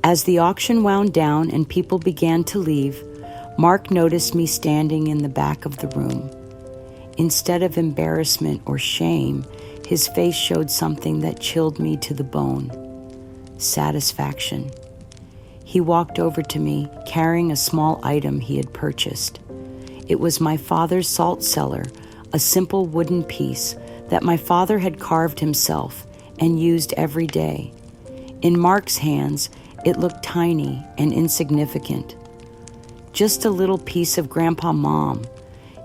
As the auction wound down and people began to leave, Mark noticed me standing in the back of the room. Instead of embarrassment or shame, his face showed something that chilled me to the bone. Satisfaction. He walked over to me, carrying a small item he had purchased. It was my father's salt cellar, a simple wooden piece that my father had carved himself and used every day. In Mark's hands, it looked tiny and insignificant. Just a little piece of Grandpa Mom,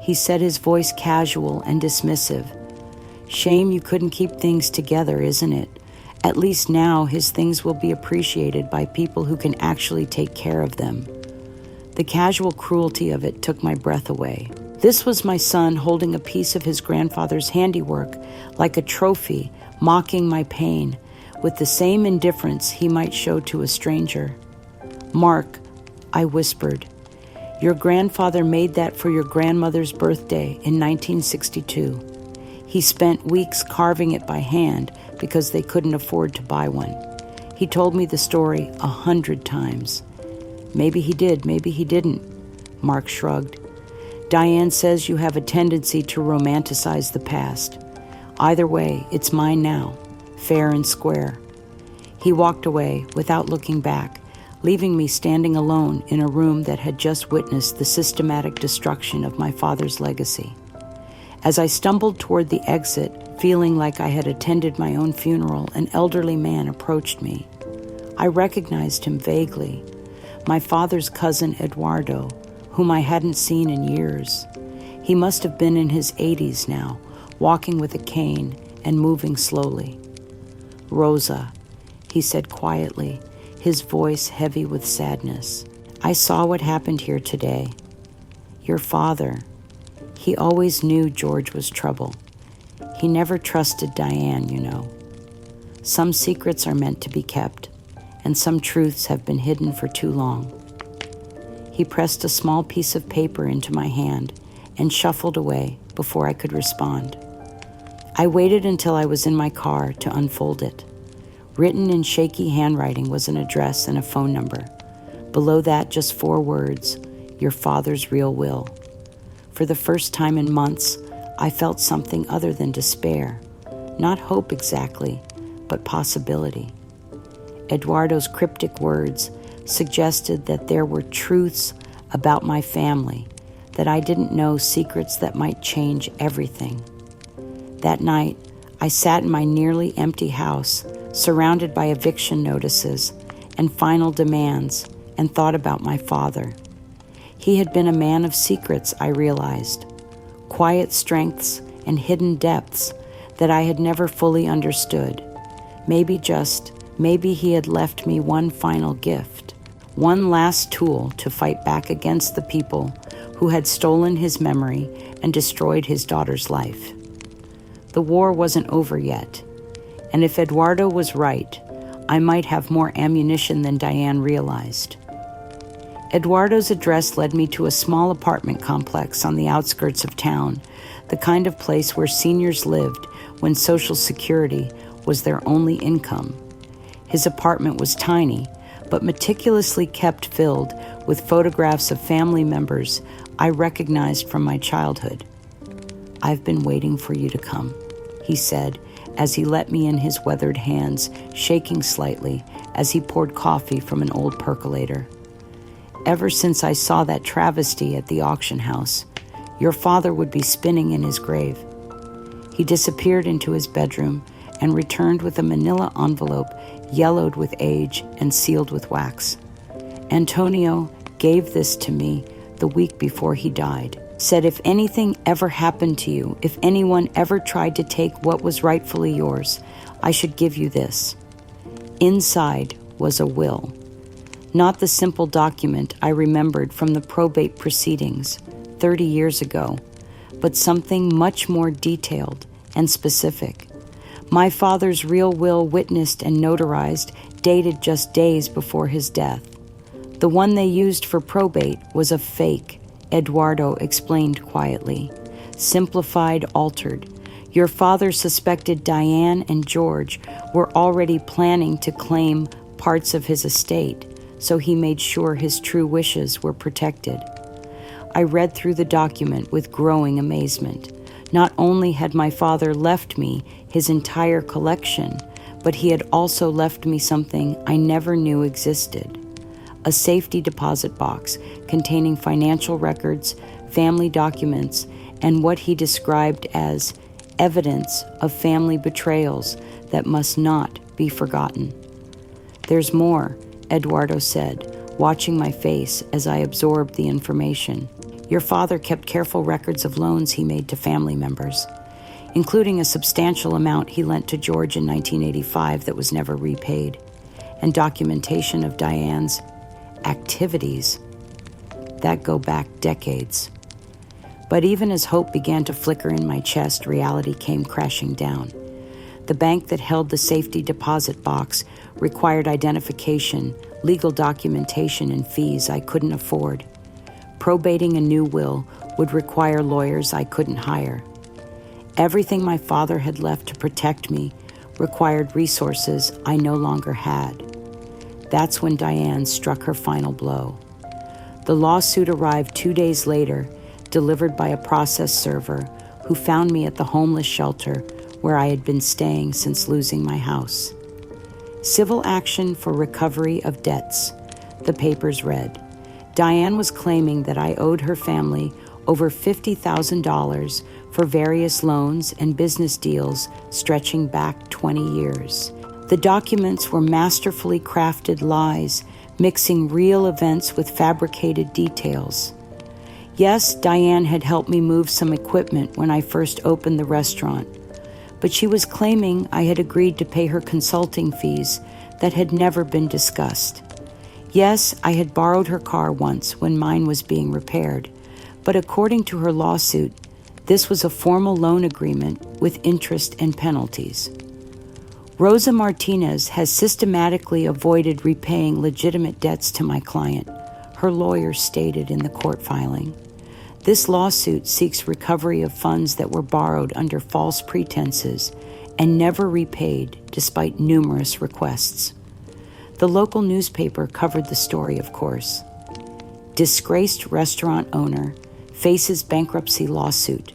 he said, his voice casual and dismissive. Shame you couldn't keep things together, isn't it? At least now his things will be appreciated by people who can actually take care of them. The casual cruelty of it took my breath away. This was my son holding a piece of his grandfather's handiwork like a trophy, mocking my pain with the same indifference he might show to a stranger. Mark, I whispered, your grandfather made that for your grandmother's birthday in 1962. He spent weeks carving it by hand because they couldn't afford to buy one. He told me the story 100 times. Maybe he did, maybe he didn't, Mark shrugged. Diane says you have a tendency to romanticize the past. Either way, it's mine now, fair and square. He walked away without looking back, leaving me standing alone in a room that had just witnessed the systematic destruction of my father's legacy. As I stumbled toward the exit, feeling like I had attended my own funeral, an elderly man approached me. I recognized him vaguely, my father's cousin Eduardo, whom I hadn't seen in years. He must have been in his 80s now, walking with a cane and moving slowly. Rosa, he said quietly, his voice heavy with sadness. I saw what happened here today. Your father, he always knew George was trouble. He never trusted Diane, you know. Some secrets are meant to be kept, and some truths have been hidden for too long. He pressed a small piece of paper into my hand and shuffled away before I could respond. I waited until I was in my car to unfold it. Written in shaky handwriting was an address and a phone number. Below that, just 4 words, your father's real will. For the first time in months, I felt something other than despair. Not hope exactly, but possibility. Eduardo's cryptic words suggested that there were truths about my family, that I didn't know, secrets that might change everything. That night, I sat in my nearly empty house, surrounded by eviction notices and final demands, and thought about my father. He had been a man of secrets, I realized. Quiet strengths and hidden depths that I had never fully understood. Maybe he had left me one final gift, one last tool to fight back against the people who had stolen his memory and destroyed his daughter's life. The war wasn't over yet, and if Eduardo was right, I might have more ammunition than Diane realized. Eduardo's address led me to a small apartment complex on the outskirts of town, the kind of place where seniors lived when Social Security was their only income. His apartment was tiny, but meticulously kept, filled with photographs of family members I recognized from my childhood. "I've been waiting for you to come," he said, as he let me in his weathered hands, shaking slightly as he poured coffee from an old percolator. "Ever since I saw that travesty at the auction house, your father would be spinning in his grave." He disappeared into his bedroom and returned with a manila envelope yellowed with age and sealed with wax. "Antonio gave this to me the week before he died. Said if anything ever happened to you, if anyone ever tried to take what was rightfully yours, I should give you this." Inside was a will. Not the simple document I remembered from the probate proceedings 30 years ago, but something much more detailed and specific. My father's real will, witnessed and notarized, dated just days before his death. The one they used for probate was a fake, Eduardo explained quietly. Simplified, altered. Your father suspected Diane and George were already planning to claim parts of his estate, so he made sure his true wishes were protected. I read through the document with growing amazement. Not only had my father left me his entire collection, but he had also left me something I never knew existed. A safety deposit box containing financial records, family documents, and what he described as evidence of family betrayals that must not be forgotten. "There's more," Eduardo said, watching my face as I absorbed the information. "Your father kept careful records of loans he made to family members, including a substantial amount he lent to George in 1985 that was never repaid, and documentation of Diane's activities that go back decades." But even as hope began to flicker in my chest, reality came crashing down. The bank that held the safety deposit box required identification, legal documentation, and fees I couldn't afford. Probating a new will would require lawyers I couldn't hire. Everything my father had left to protect me required resources I no longer had. That's when Diane struck her final blow. The lawsuit arrived 2 days later, delivered by a process server who found me at the homeless shelter where I had been staying since losing my house. "Civil action for recovery of debts," the papers read. Diane was claiming that I owed her family over $50,000 for various loans and business deals stretching back 20 years. The documents were masterfully crafted lies, mixing real events with fabricated details. Yes, Diane had helped me move some equipment when I first opened the restaurant, but she was claiming I had agreed to pay her consulting fees that had never been discussed. Yes, I had borrowed her car once when mine was being repaired, but according to her lawsuit, this was a formal loan agreement with interest and penalties. Rosa Martinez has systematically avoided repaying legitimate debts to my client, her lawyer stated in the court filing. This lawsuit seeks recovery of funds that were borrowed under false pretenses and never repaid despite numerous requests. The local newspaper covered the story, of course. "Disgraced restaurant owner faces bankruptcy lawsuit,"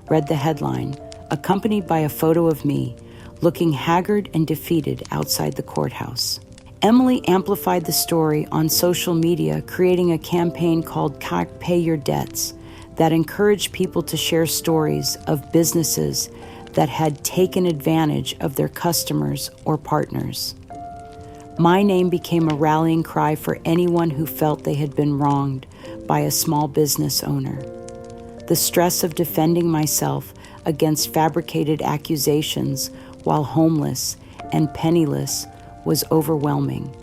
read the headline, accompanied by a photo of me, looking haggard and defeated outside the courthouse. Emily amplified the story on social media, creating a campaign called Can't Pay Your Debts that encouraged people to share stories of businesses that had taken advantage of their customers or partners. My name became a rallying cry for anyone who felt they had been wronged by a small business owner. The stress of defending myself against fabricated accusations while homeless and penniless was overwhelming.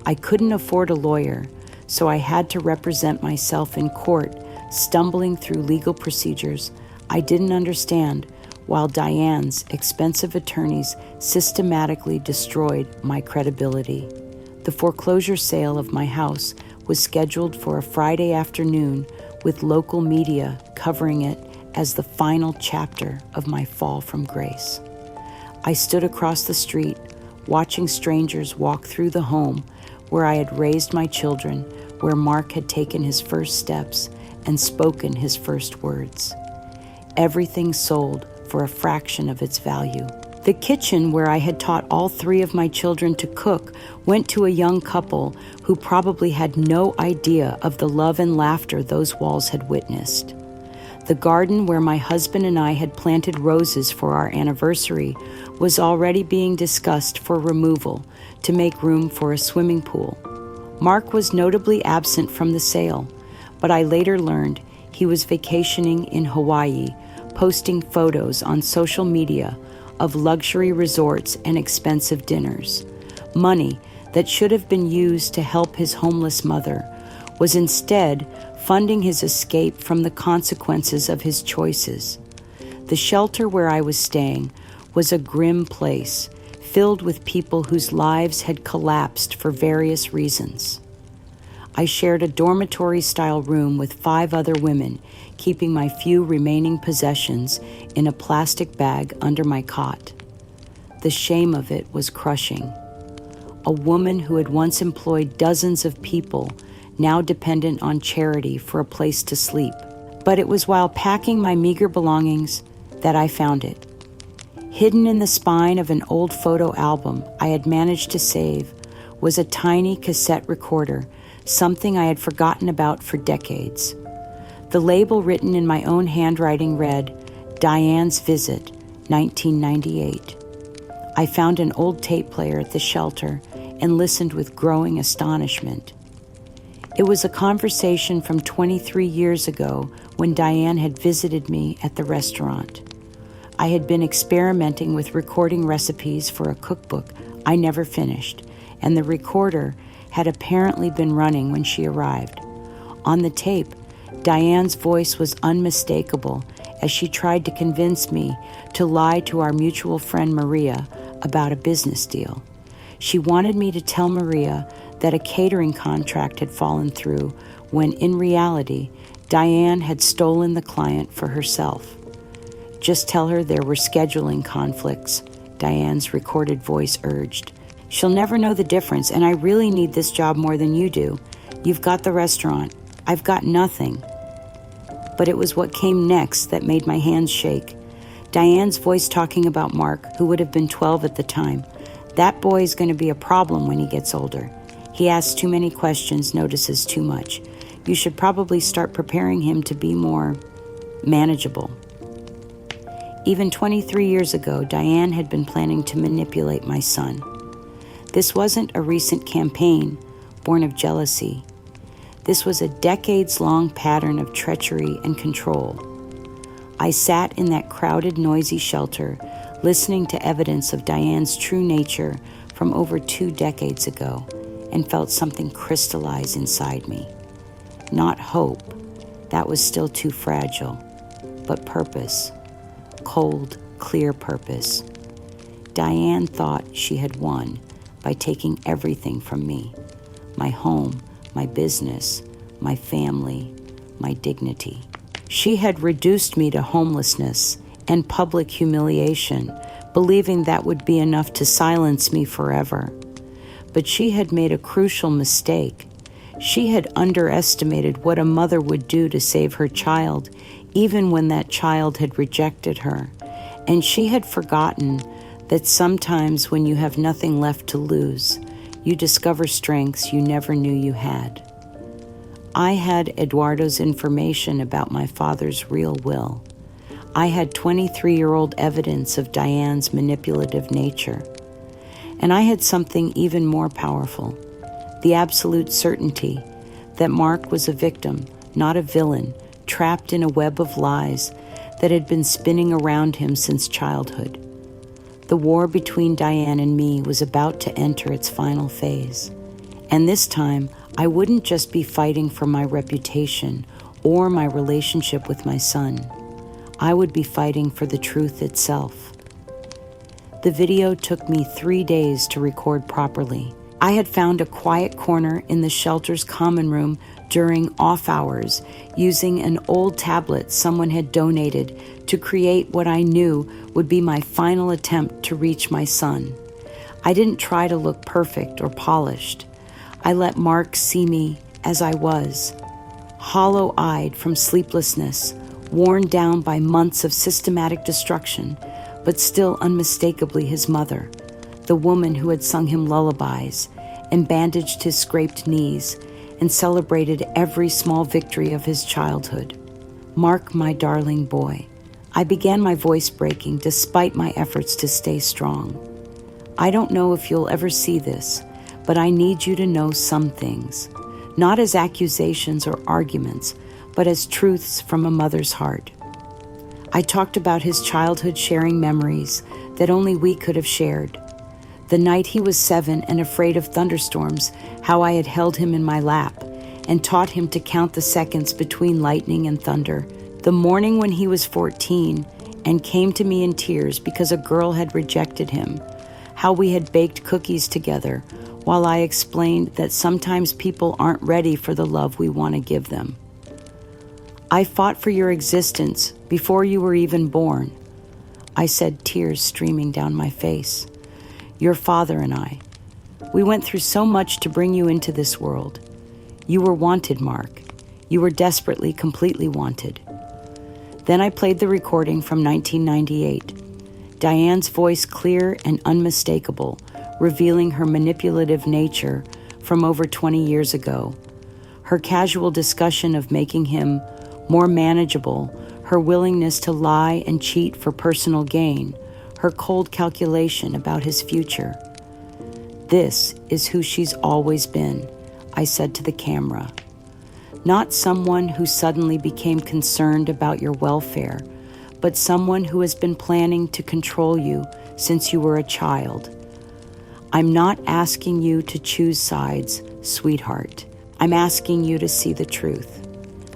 I couldn't afford a lawyer, so I had to represent myself in court, stumbling through legal procedures I didn't understand, while Diane's expensive attorneys systematically destroyed my credibility. The foreclosure sale of my house was scheduled for a Friday afternoon, with local media covering it as the final chapter of my fall from grace. I stood across the street, watching strangers walk through the home where I had raised my children, where Mark had taken his first steps and spoken his first words. Everything sold for a fraction of its value. The kitchen where I had taught all 3 of my children to cook went to a young couple who probably had no idea of the love and laughter those walls had witnessed. The garden where my husband and I had planted roses for our anniversary was already being discussed for removal to make room for a swimming pool. Mark was notably absent from the sale, but I later learned he was vacationing in Hawaii, posting photos on social media of luxury resorts and expensive dinners. Money that should have been used to help his homeless mother was instead funding his escape from the consequences of his choices. The shelter where I was staying was a grim place, filled with people whose lives had collapsed for various reasons. I shared a dormitory-style room with 5 other women, keeping my few remaining possessions in a plastic bag under my cot. The shame of it was crushing. A woman who had once employed dozens of people, now dependent on charity for a place to sleep. But it was while packing my meager belongings that I found it. Hidden in the spine of an old photo album I had managed to save was a tiny cassette recorder, something I had forgotten about for decades. The label written in my own handwriting read, "Diane's Visit, 1998. I found an old tape player at the shelter and listened with growing astonishment. It was a conversation from 23 years ago when Diane had visited me at the restaurant. I had been experimenting with recording recipes for a cookbook I never finished, and the recorder had apparently been running when she arrived. On the tape, Diane's voice was unmistakable as she tried to convince me to lie to our mutual friend Maria about a business deal. She wanted me to tell Maria that a catering contract had fallen through when in reality, Diane had stolen the client for herself. Just tell her there were scheduling conflicts, Diane's recorded voice urged. She'll never know the difference, and I really need this job more than you do. You've got the restaurant. I've got nothing. But it was what came next that made my hands shake. Diane's voice talking about Mark, who would have been 12 at the time. That boy's going to be a problem when he gets older. He asks too many questions, notices too much. You should probably start preparing him to be more manageable. Even 23 years ago, Diane had been planning to manipulate my son. This wasn't a recent campaign born of jealousy. This was a decades-long pattern of treachery and control. I sat in that crowded, noisy shelter, listening to evidence of Diane's true nature from over 2 decades ago, and felt something crystallize inside me. Not hope, that was still too fragile, but purpose. Cold, clear purpose. Diane thought she had won by taking everything from me. My home, my business, my family, my dignity. She had reduced me to homelessness and public humiliation, believing that would be enough to silence me forever. But she had made a crucial mistake. She had underestimated what a mother would do to save her child, even when that child had rejected her. And she had forgotten that sometimes when you have nothing left to lose, you discover strengths you never knew you had. I had Eduardo's information about my father's real will. I had 23-year-old evidence of Diane's manipulative nature. And I had something even more powerful, the absolute certainty that Mark was a victim, not a villain, trapped in a web of lies that had been spinning around him since childhood. The war between Diane and me was about to enter its final phase. And this time, I wouldn't just be fighting for my reputation or my relationship with my son. I would be fighting for the truth itself. The video took me 3 days to record properly. I had found a quiet corner in the shelter's common room during off hours, using an old tablet someone had donated to create what I knew would be my final attempt to reach my son. I didn't try to look perfect or polished. I let Mark see me as I was, hollow-eyed from sleeplessness, worn down by months of systematic destruction, but still unmistakably his mother, the woman who had sung him lullabies and bandaged his scraped knees and celebrated every small victory of his childhood. Mark, my darling boy. I began my voice breaking despite my efforts to stay strong. I don't know if you'll ever see this, but I need you to know some things, not as accusations or arguments, but as truths from a mother's heart. I talked about his childhood, sharing memories that only we could have shared. The night he was 7 and afraid of thunderstorms, how I had held him in my lap and taught him to count the seconds between lightning and thunder. The morning when he was 14 and came to me in tears because a girl had rejected him, how we had baked cookies together while I explained that sometimes people aren't ready for the love we want to give them. I fought for your existence before you were even born, I said, tears streaming down my face. Your father and I. We went through so much to bring you into this world. You were wanted, Mark. You were desperately, completely wanted. Then I played the recording from 1998. Diane's voice clear and unmistakable, revealing her manipulative nature from over 20 years ago. Her casual discussion of making him more manageable, her willingness to lie and cheat for personal gain, her cold calculation about his future. This is who she's always been, I said to the camera. Not someone who suddenly became concerned about your welfare, but someone who has been planning to control you since you were a child. I'm not asking you to choose sides, sweetheart. I'm asking you to see the truth.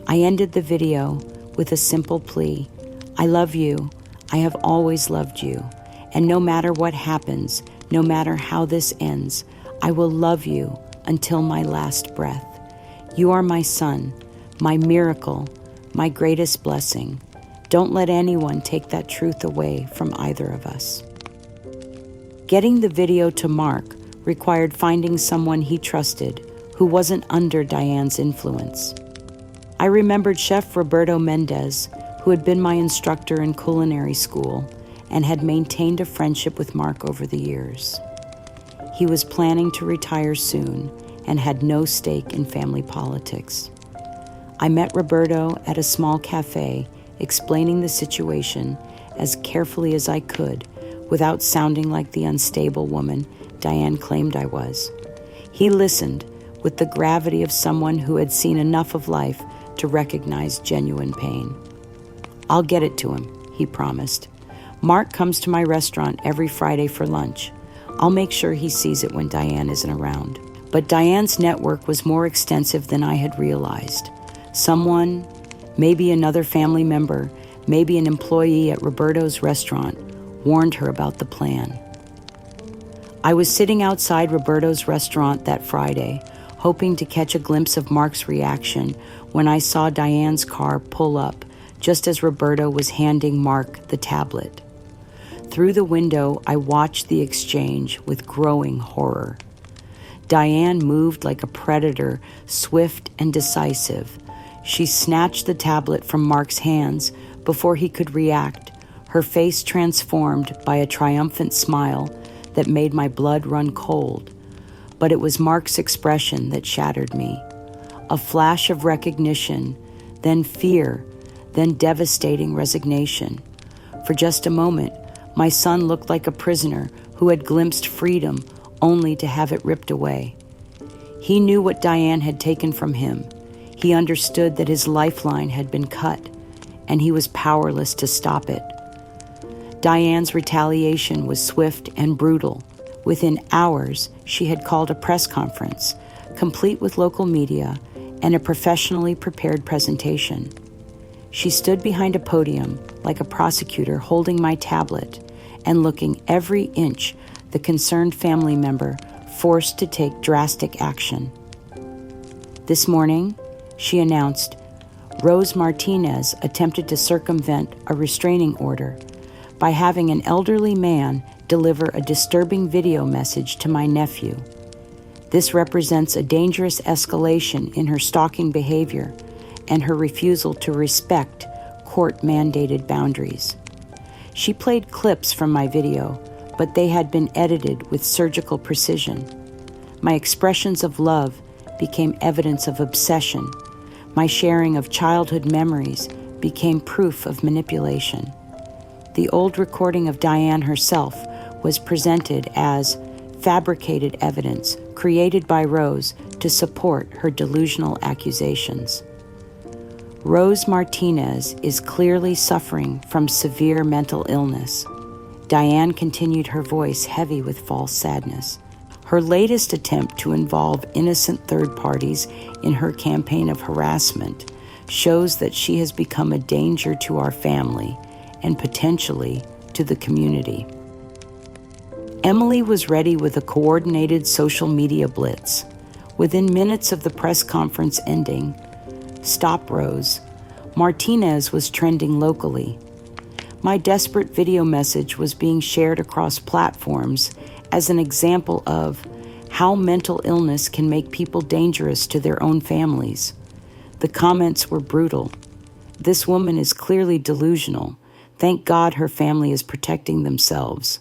I ended the video with a simple plea. I love you. I have always loved you, and no matter what happens, no matter how this ends, I will love you until my last breath. You are my son, my miracle, my greatest blessing. Don't let anyone take that truth away from either of us. Getting the video to Mark required finding someone he trusted who wasn't under Diane's influence. I remembered Chef Roberto Mendez, who had been my instructor in culinary school and had maintained a friendship with Mark over the years. He was planning to retire soon and had no stake in family politics. I met Roberto at a small cafe, explaining the situation as carefully as I could without sounding like the unstable woman Diane claimed I was. He listened with the gravity of someone who had seen enough of life to recognize genuine pain. I'll get it to him, he promised. Mark comes to my restaurant every Friday for lunch. I'll make sure he sees it when Diane isn't around. But Diane's network was more extensive than I had realized. Someone, maybe another family member, maybe an employee at Roberto's restaurant, warned her about the plan. I was sitting outside Roberto's restaurant that Friday, hoping to catch a glimpse of Mark's reaction when I saw Diane's car pull up just as Roberto was handing Mark the tablet. Through the window, I watched the exchange with growing horror. Diane moved like a predator, swift and decisive. She snatched the tablet from Mark's hands before he could react, her face transformed by a triumphant smile that made my blood run cold. But it was Mark's expression that shattered me. A flash of recognition, then fear, then devastating resignation. For just a moment, my son looked like a prisoner who had glimpsed freedom only to have it ripped away. He knew what Diane had taken from him. He understood that his lifeline had been cut, and he was powerless to stop it. Diane's retaliation was swift and brutal. Within hours, she had called a press conference, complete with local media and a professionally prepared presentation. She stood behind a podium like a prosecutor holding my tablet and looking every inch the concerned family member forced to take drastic action. This morning, she announced, Rose Martinez attempted to circumvent a restraining order by having an elderly man deliver a disturbing video message to my nephew. This represents a dangerous escalation in her stalking behavior and her refusal to respect court-mandated boundaries. She played clips from my video, but they had been edited with surgical precision. My expressions of love became evidence of obsession. My sharing of childhood memories became proof of manipulation. The old recording of Diane herself was presented as fabricated evidence created by Rose to support her delusional accusations. Rose Martinez is clearly suffering from severe mental illness. Diane continued, her voice heavy with false sadness. Her latest attempt to involve innocent third parties in her campaign of harassment shows that she has become a danger to our family and potentially to the community. Emily was ready with a coordinated social media blitz. Within minutes of the press conference ending, "Stop Rose," Martinez was trending locally. My desperate video message was being shared across platforms as an example of how mental illness can make people dangerous to their own families. The comments were brutal. "This woman is clearly delusional. Thank God her family is protecting themselves."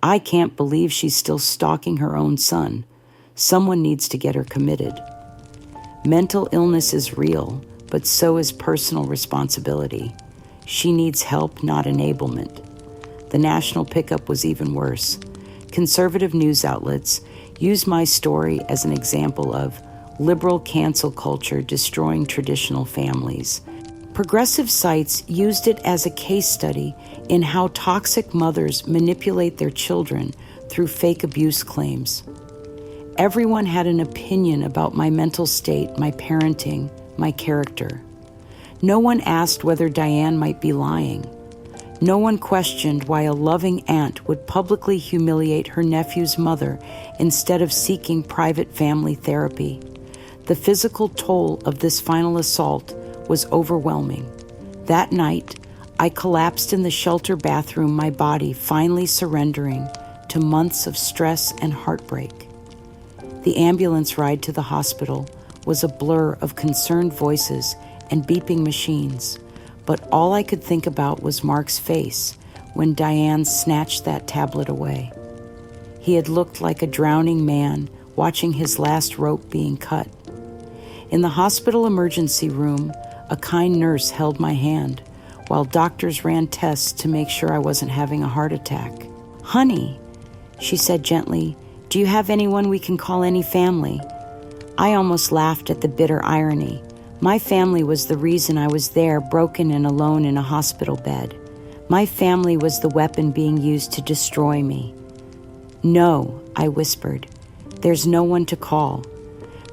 "I can't believe she's still stalking her own son. Someone needs to get her committed." Mental illness is real, but so is personal responsibility. She needs help, not enablement. The national pickup was even worse. Conservative news outlets used my story as an example of liberal cancel culture destroying traditional families. Progressive sites used it as a case study in how toxic mothers manipulate their children through fake abuse claims. Everyone had an opinion about my mental state, my parenting, my character. No one asked whether Diane might be lying. No one questioned why a loving aunt would publicly humiliate her nephew's mother instead of seeking private family therapy. The physical toll of this final assault was overwhelming. That night, I collapsed in the shelter bathroom, my body finally surrendering to months of stress and heartbreak. The ambulance ride to the hospital was a blur of concerned voices and beeping machines, but all I could think about was Mark's face when Diane snatched that tablet away. He had looked like a drowning man watching his last rope being cut. In the hospital emergency room, a kind nurse held my hand while doctors ran tests to make sure I wasn't having a heart attack. "Honey," she said gently, "do you have anyone we can call any family?" I almost laughed at the bitter irony. My family was the reason I was there, broken and alone in a hospital bed. My family was the weapon being used to destroy me. "No," I whispered. "There's no one to call."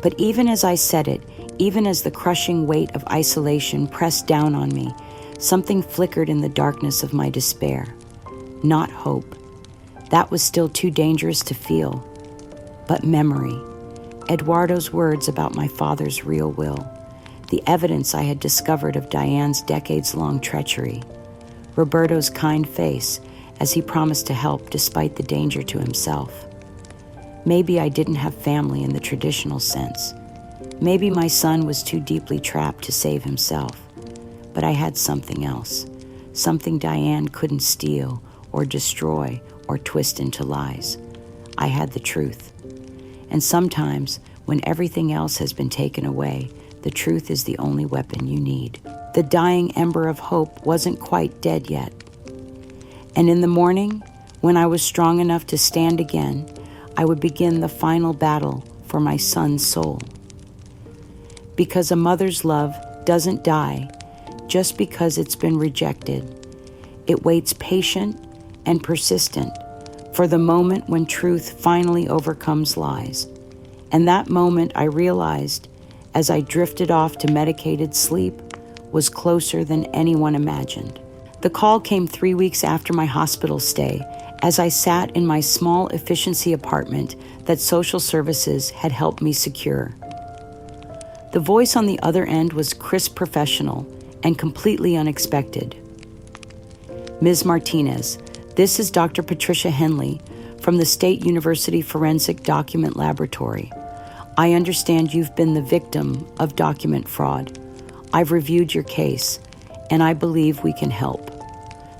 But even as I said it, even as the crushing weight of isolation pressed down on me, something flickered in the darkness of my despair. Not hope. That was still too dangerous to feel. But memory. Eduardo's words about my father's real will. The evidence I had discovered of Diane's decades-long treachery. Roberto's kind face as he promised to help despite the danger to himself. Maybe I didn't have family in the traditional sense. Maybe my son was too deeply trapped to save himself. But I had something else, something Diane couldn't steal or destroy or twist into lies. I had the truth. And sometimes, when everything else has been taken away, the truth is the only weapon you need. The dying ember of hope wasn't quite dead yet. And in the morning, when I was strong enough to stand again, I would begin the final battle for my son's soul. Because a mother's love doesn't die, just because it's been rejected. It waits patient and persistent for the moment when truth finally overcomes lies. And that moment, I realized, as I drifted off to medicated sleep, was closer than anyone imagined. The call came 3 weeks after my hospital stay, as I sat in my small efficiency apartment that social services had helped me secure. The voice on the other end was crisp, professional, and completely unexpected. Ms. Martinez, this is Dr. Patricia Henley from the State University Forensic Document Laboratory. I understand you've been the victim of document fraud. I've reviewed your case, and I believe we can help.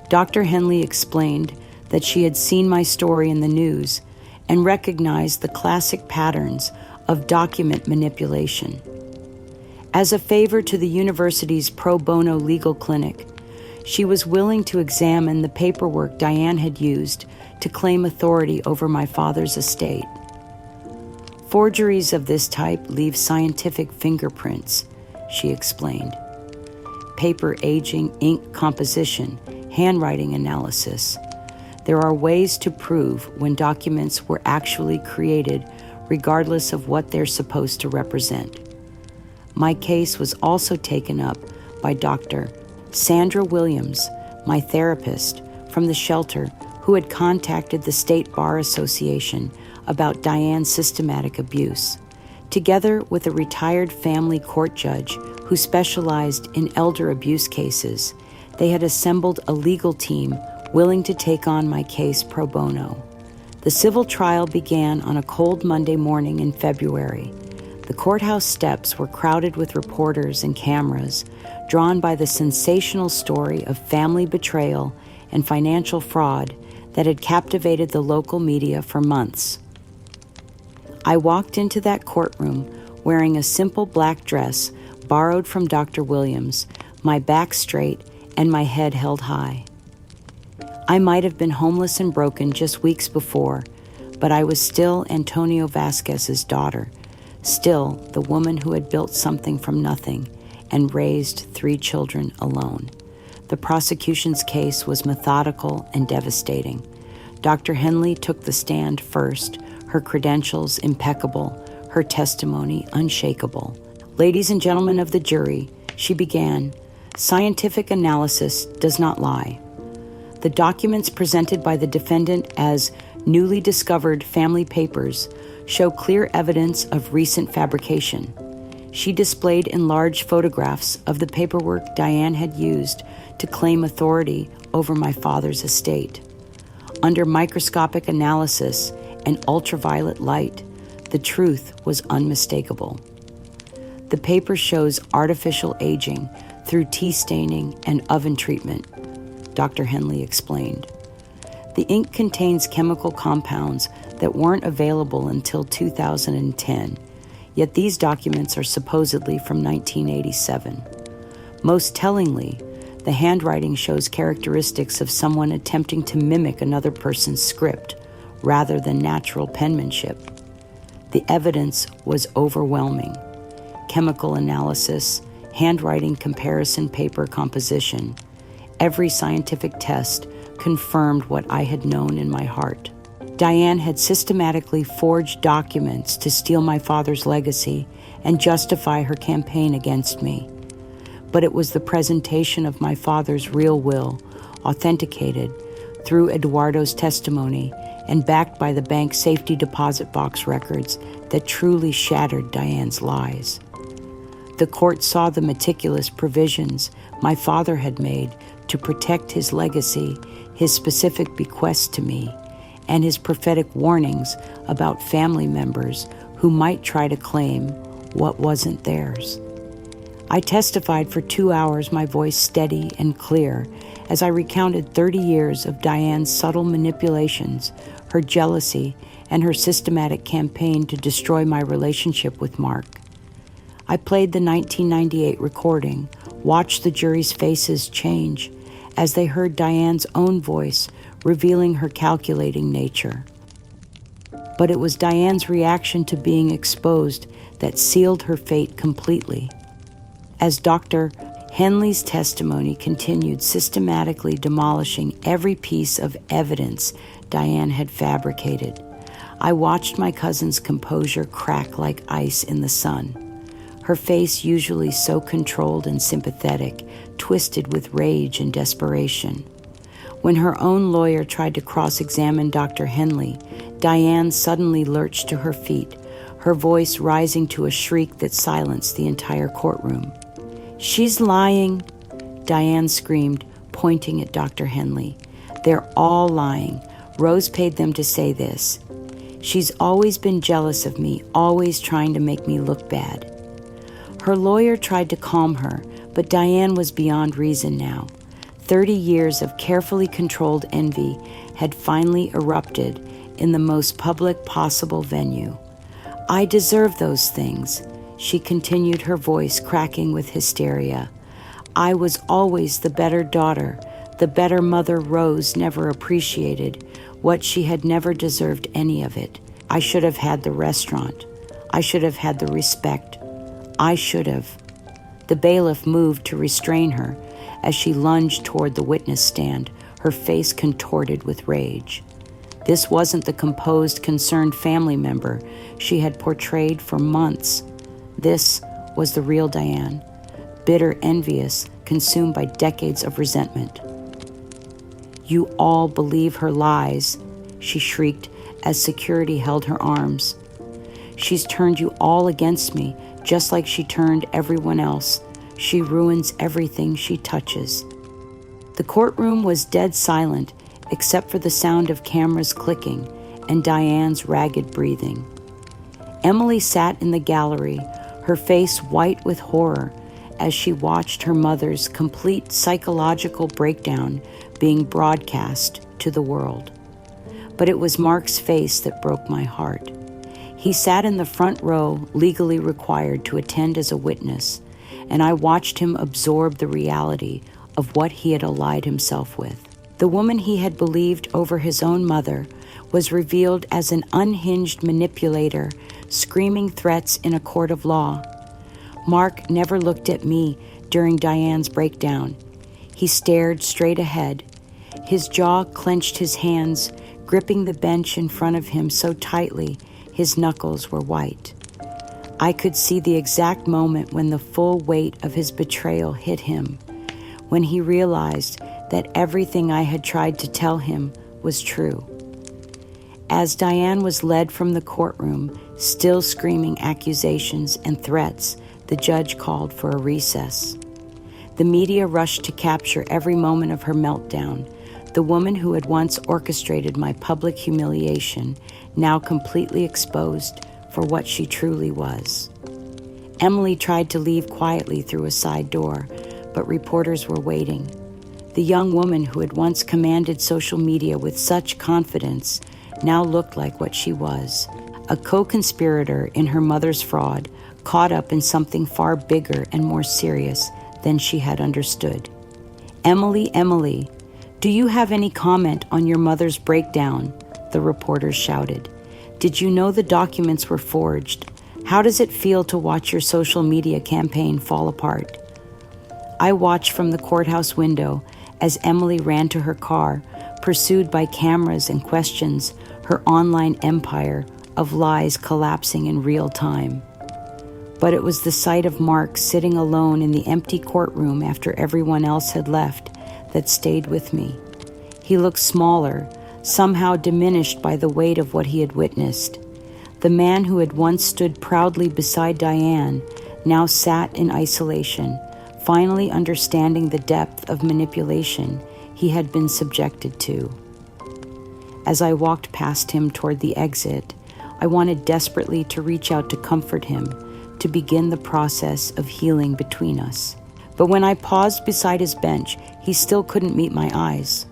Dr. Henley explained that she had seen my story in the news and recognized the classic patterns of document manipulation. As a favor to the university's pro bono legal clinic, she was willing to examine the paperwork Diane had used to claim authority over my father's estate. Forgeries of this type leave scientific fingerprints, she explained. Paper aging, ink composition, handwriting analysis. There are ways to prove when documents were actually created, regardless of what they're supposed to represent. My case was also taken up by Dr. Sandra Williams, my therapist from the shelter, who had contacted the State Bar Association about Diane's systematic abuse. Together with a retired family court judge who specialized in elder abuse cases, they had assembled a legal team willing to take on my case pro bono. The civil trial began on a cold Monday morning in February. The courthouse steps were crowded with reporters and cameras, drawn by the sensational story of family betrayal and financial fraud that had captivated the local media for months. I walked into that courtroom wearing a simple black dress borrowed from Dr. Williams, my back straight and my head held high. I might have been homeless and broken just weeks before, but I was still Antonio Vasquez's daughter, still the woman who had built something from nothing and raised 3 children alone. The prosecution's case was methodical and devastating. Dr. Henley took the stand first, her credentials impeccable, her testimony unshakable. Ladies and gentlemen of the jury, she began, scientific analysis does not lie. The documents presented by the defendant as newly discovered family papers show clear evidence of recent fabrication. She displayed enlarged photographs of the paperwork Diane had used to claim authority over my father's estate. Under microscopic analysis and ultraviolet light, the truth was unmistakable. The paper shows artificial aging through tea staining and oven treatment, Dr. Henley explained. The ink contains chemical compounds that weren't available until 2010, yet these documents are supposedly from 1987. Most tellingly, the handwriting shows characteristics of someone attempting to mimic another person's script rather than natural penmanship. The evidence was overwhelming. Chemical analysis, handwriting comparison paper composition. Every scientific test confirmed what I had known in my heart. Diane had systematically forged documents to steal my father's legacy and justify her campaign against me. But it was the presentation of my father's real will, authenticated through Eduardo's testimony and backed by the bank's safety deposit box records, that truly shattered Diane's lies. The court saw the meticulous provisions my father had made to protect his legacy, his specific bequests to me, and his prophetic warnings about family members who might try to claim what wasn't theirs. I testified for 2 hours, my voice steady and clear, as I recounted 30 years of Diane's subtle manipulations, her jealousy, and her systematic campaign to destroy my relationship with Mark. I played the 1998 recording, watched the jury's faces change as they heard Diane's own voice revealing her calculating nature. But it was Diane's reaction to being exposed that sealed her fate completely. As Dr. Henley's testimony continued, systematically demolishing every piece of evidence Diane had fabricated. I watched my cousin's composure crack like ice in the sun. Her face, usually so controlled and sympathetic, twisted with rage and desperation. When her own lawyer tried to cross-examine Dr. Henley, Diane suddenly lurched to her feet, her voice rising to a shriek that silenced the entire courtroom. "She's lying," Diane screamed, pointing at Dr. Henley. "They're all lying. Rose paid them to say this. She's always been jealous of me, always trying to make me look bad." Her lawyer tried to calm her, but Diane was beyond reason now. 30 years of carefully controlled envy had finally erupted in the most public possible venue. "I deserve those things," she continued, her voice cracking with hysteria. "I was always the better daughter, the better mother. Rose never appreciated what she had, never deserved any of it. I should have had the restaurant. I should have had the respect. I should have." The bailiff moved to restrain her as she lunged toward the witness stand, her face contorted with rage. This wasn't the composed, concerned family member she had portrayed for months. This was the real Diane, bitter, envious, consumed by decades of resentment. "You all believe her lies," she shrieked as security held her arms. "She's turned you all against me, just like she turned everyone else. She ruins everything she touches." The courtroom was dead silent, except for the sound of cameras clicking and Diane's ragged breathing. Emily sat in the gallery, her face white with horror, as she watched her mother's complete psychological breakdown being broadcast to the world. But it was Mark's face that broke my heart. He sat in the front row, legally required to attend as a witness, and I watched him absorb the reality of what he had allied himself with. The woman he had believed over his own mother was revealed as an unhinged manipulator, screaming threats in a court of law. Mark never looked at me during Diane's breakdown. He stared straight ahead. His jaw clenched, his hands gripping the bench in front of him so tightly his knuckles were white. I could see the exact moment when the full weight of his betrayal hit him, when he realized that everything I had tried to tell him was true. As Diane was led from the courtroom, still screaming accusations and threats, the judge called for a recess. The media rushed to capture every moment of her meltdown. The woman who had once orchestrated my public humiliation, now completely exposed for what she truly was. Emily tried to leave quietly through a side door, but reporters were waiting. The young woman who had once commanded social media with such confidence now looked like what she was, a co-conspirator in her mother's fraud, caught up in something far bigger and more serious than she had understood. Emily, do you have any comment on your mother's breakdown?" the reporters shouted. "Did you know the documents were forged? How does it feel to watch your social media campaign fall apart?" I watched from the courthouse window as Emily ran to her car, pursued by cameras and questions, her online empire of lies collapsing in real time. But it was the sight of Mark sitting alone in the empty courtroom after everyone else had left that stayed with me. He looked smaller, somehow diminished by the weight of what he had witnessed. The man who had once stood proudly beside Diane now sat in isolation, finally understanding the depth of manipulation he had been subjected to. As I walked past him toward the exit, I wanted desperately to reach out to comfort him, to begin the process of healing between us. But when I paused beside his bench, he still couldn't meet my eyes.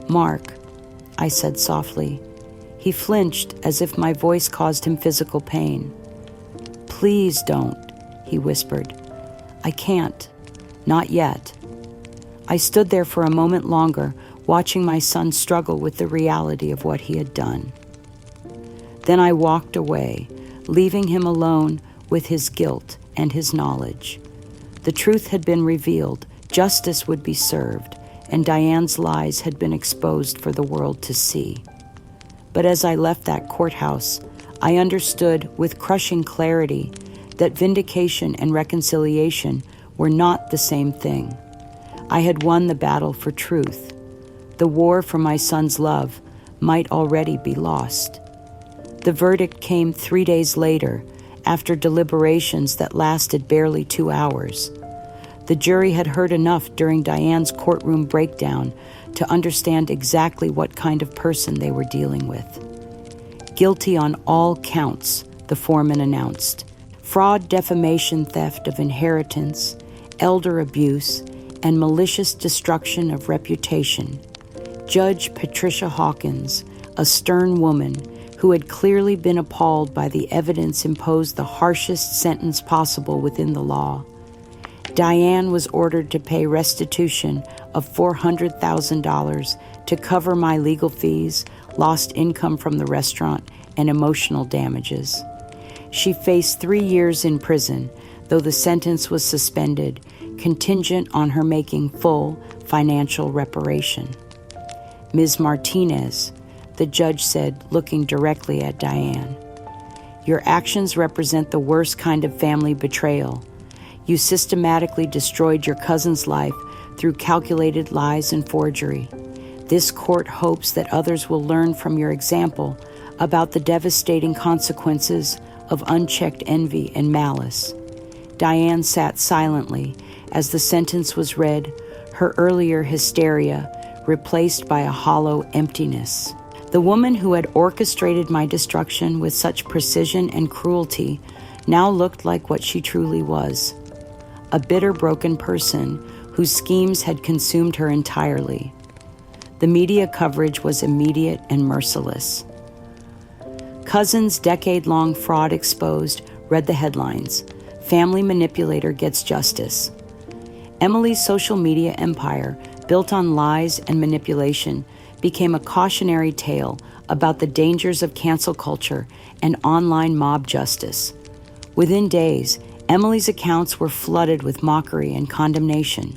"Mark," I said softly. He flinched as if my voice caused him physical pain. "Please don't," he whispered. "I can't. Not yet." I stood there for a moment longer, watching my son struggle with the reality of what he had done. Then I walked away, leaving him alone with his guilt and his knowledge. The The truth had been revealed, justice would be served, and Diane's lies had been exposed for the world to see. But as I left that courthouse, I understood with crushing clarity that vindication and reconciliation were not the same thing. I had won the battle for truth. The war for my son's love might already be lost. The verdict came 3 days later, after deliberations that lasted barely 2 hours. The jury had heard enough during Diane's courtroom breakdown to understand exactly what kind of person they were dealing with. Guilty on all counts, the foreman announced. Fraud, defamation, theft of inheritance, elder abuse, and malicious destruction of reputation. Judge Patricia Hawkins, a stern woman who had clearly been appalled by the evidence, imposed the harshest sentence possible within the law. Diane was ordered to pay restitution of $400,000 to cover my legal fees, lost income from the restaurant, and emotional damages. She faced 3 years in prison, though the sentence was suspended, contingent on her making full financial reparation. Ms. Martinez, the judge said, looking directly at Diane, "Your actions represent the worst kind of family betrayal. You systematically destroyed your cousin's life through calculated lies and forgery. This court hopes that others will learn from your example about the devastating consequences of unchecked envy and malice." Diane sat silently as the sentence was read, her earlier hysteria replaced by a hollow emptiness. The woman who had orchestrated my destruction with such precision and cruelty now looked like what she truly was: a bitter, broken person whose schemes had consumed her entirely. The media coverage was immediate and merciless. "Cousin's decade-long fraud exposed," read the headlines. "Family manipulator gets justice." Emily's social media empire, built on lies and manipulation, became a cautionary tale about the dangers of cancel culture and online mob justice. Within days, Emily's accounts were flooded with mockery and condemnation.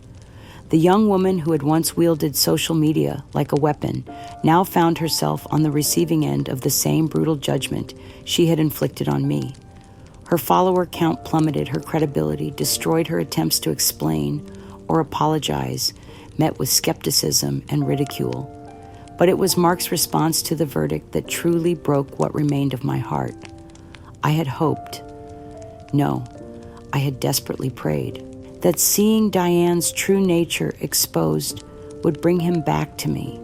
The young woman who had once wielded social media like a weapon now found herself on the receiving end of the same brutal judgment she had inflicted on me. Her follower count plummeted, her credibility destroyed, her attempts to explain or apologize met with skepticism and ridicule. But it was Mark's response to the verdict that truly broke what remained of my heart. I had hoped. No, I had desperately prayed that seeing Diane's true nature exposed would bring him back to me,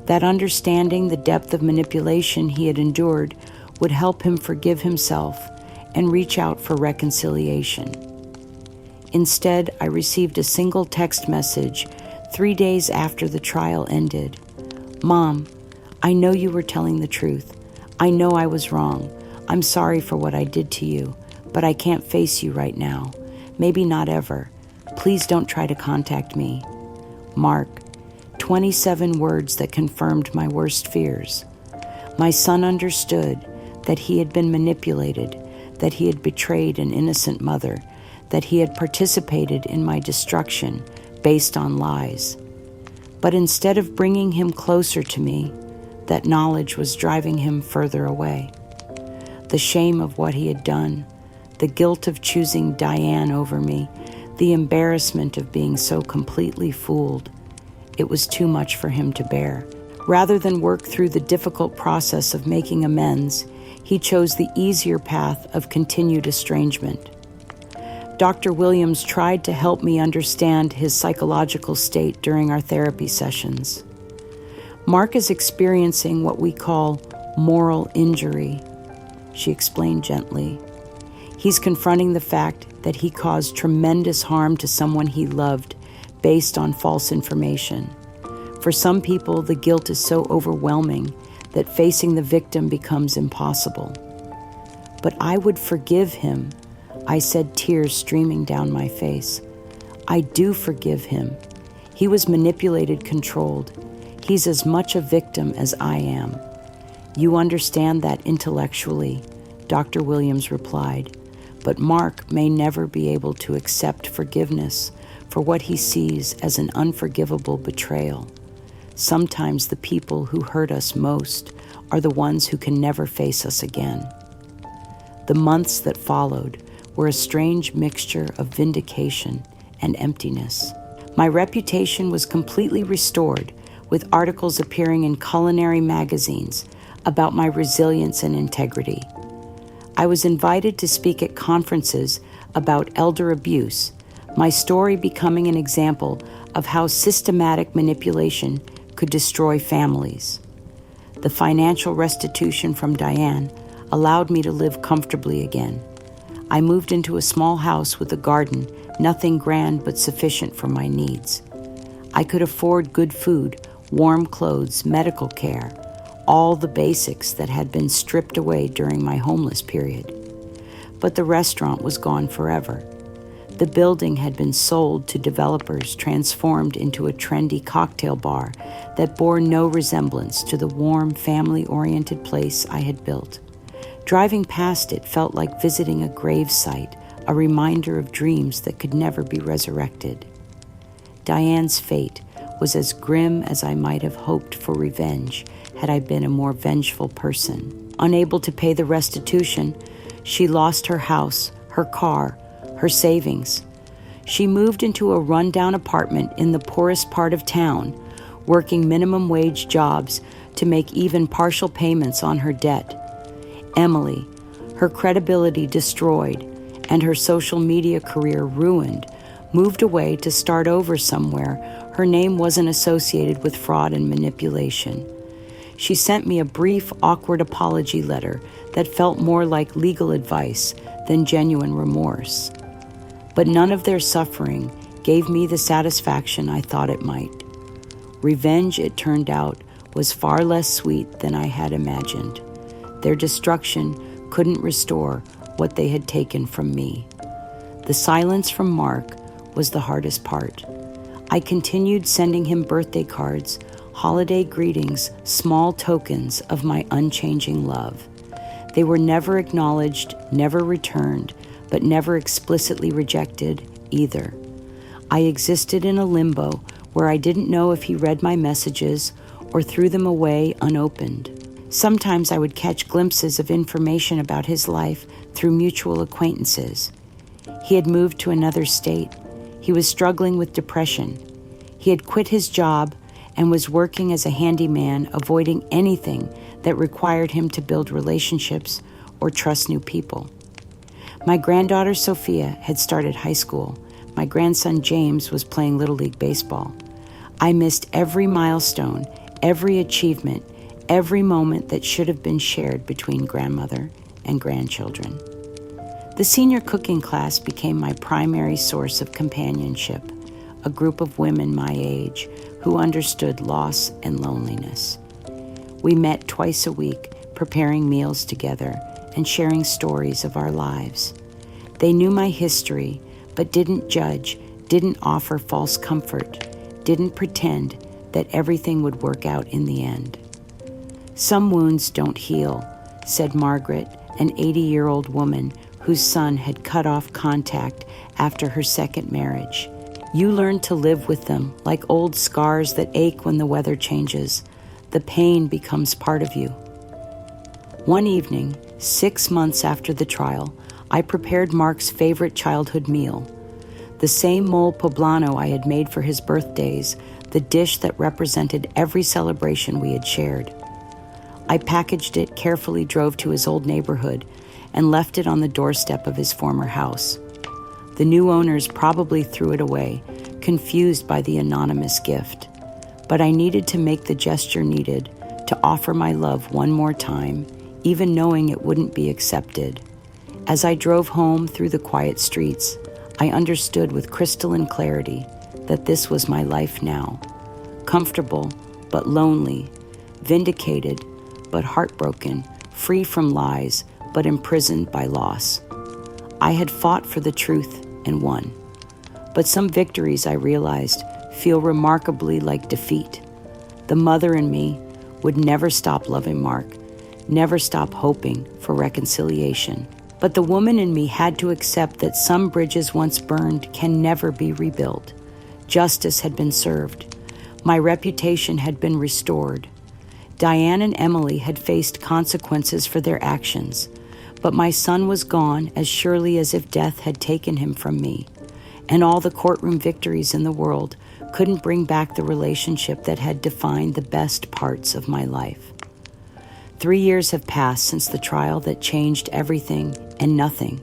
that understanding the depth of manipulation he had endured would help him forgive himself and reach out for reconciliation. Instead, I received a single text message 3 days after the trial ended. "Mom, I know you were telling the truth. I know I was wrong. I'm sorry for what I did to you, but I can't face you right now. Maybe not ever. Please don't try to contact me. Mark." 27 words that confirmed my worst fears. My son understood that he had been manipulated, that he had betrayed an innocent mother, that he had participated in my destruction based on lies. But instead of bringing him closer to me, that knowledge was driving him further away. The shame of what he had done, the guilt of choosing Diane over me, the embarrassment of being so completely fooled. It was too much for him to bear. Rather than work through the difficult process of making amends, he chose the easier path of continued estrangement. Dr. Williams tried to help me understand his psychological state during our therapy sessions. "Mark is experiencing what we call moral injury," she explained gently. "He's confronting the fact that he caused tremendous harm to someone he loved based on false information. For some people, the guilt is so overwhelming that facing the victim becomes impossible. But I would forgive him," I said, tears streaming down my face. "I do forgive him. He was manipulated, controlled. He's as much a victim as I am." "You understand that intellectually," Dr. Williams replied, but Mark may never be able to accept forgiveness for what he sees as an unforgivable betrayal. Sometimes the people who hurt us most are the ones who can never face us again. The months that followed were a strange mixture of vindication and emptiness. My reputation was completely restored, with articles appearing in culinary magazines about my resilience and integrity. I was invited to speak at conferences about elder abuse, my story becoming an example of how systematic manipulation could destroy families. The financial restitution from Diane allowed me to live comfortably again. I moved into a small house with a garden, nothing grand but sufficient for my needs. I could afford good food, warm clothes, medical care, all the basics that had been stripped away during my homeless period. But the restaurant was gone forever. The building had been sold to developers, transformed into a trendy cocktail bar that bore no resemblance to the warm, family-oriented place I had built. Driving past it felt like visiting a grave site, a reminder of dreams that could never be resurrected. Diane's fate was as grim as I might have hoped for revenge had I been a more vengeful person. Unable to pay the restitution, she lost her house, her car, her savings. She moved into a rundown apartment in the poorest part of town, working minimum wage jobs to make even partial payments on her debt. Emily, her credibility destroyed and her social media career ruined, moved away to start over somewhere her name wasn't associated with fraud and manipulation. She sent me a brief, awkward apology letter that felt more like legal advice than genuine remorse. But none of their suffering gave me the satisfaction I thought it might. Revenge, it turned out, was far less sweet than I had imagined. Their destruction couldn't restore what they had taken from me. The silence from Mark was the hardest part. I continued sending him birthday cards, holiday greetings, small tokens of my unchanging love. They were never acknowledged, never returned, but never explicitly rejected either. I existed in a limbo where I didn't know if he read my messages or threw them away unopened. Sometimes I would catch glimpses of information about his life through mutual acquaintances. He had moved to another state. He was struggling with depression. He had quit his job and was working as a handyman, avoiding anything that required him to build relationships or trust new people. My granddaughter Sophia had started high school. My grandson James was playing Little League baseball. I missed every milestone, every achievement, every moment that should have been shared between grandmother and grandchildren. The senior cooking class became my primary source of companionship, a group of women my age who understood loss and loneliness. We met twice a week, preparing meals together and sharing stories of our lives. They knew my history, but didn't judge, didn't offer false comfort, didn't pretend that everything would work out in the end. "Some wounds don't heal," said Margaret, an 80-year-old woman whose son had cut off contact after her second marriage. "You learn to live with them like old scars that ache when the weather changes. The pain becomes part of you." One evening, 6 months after the trial, I prepared Mark's favorite childhood meal. The same mole poblano I had made for his birthdays, the dish that represented every celebration we had shared. I packaged it, carefully drove to his old neighborhood, and left it on the doorstep of his former house. The new owners probably threw it away, confused by the anonymous gift. But I needed to make the gesture needed to offer my love one more time, even knowing it wouldn't be accepted. As I drove home through the quiet streets, I understood with crystalline clarity that this was my life now. Comfortable, but lonely, vindicated, but heartbroken, free from lies, but imprisoned by loss. I had fought for the truth and won. But some victories, I realized, feel remarkably like defeat. The mother in me would never stop loving Mark, never stop hoping for reconciliation. But the woman in me had to accept that some bridges once burned can never be rebuilt. Justice had been served. My reputation had been restored. Diane and Emily had faced consequences for their actions, but my son was gone as surely as if death had taken him from me, and all the courtroom victories in the world couldn't bring back the relationship that had defined the best parts of my life. 3 years have passed since the trial that changed everything and nothing.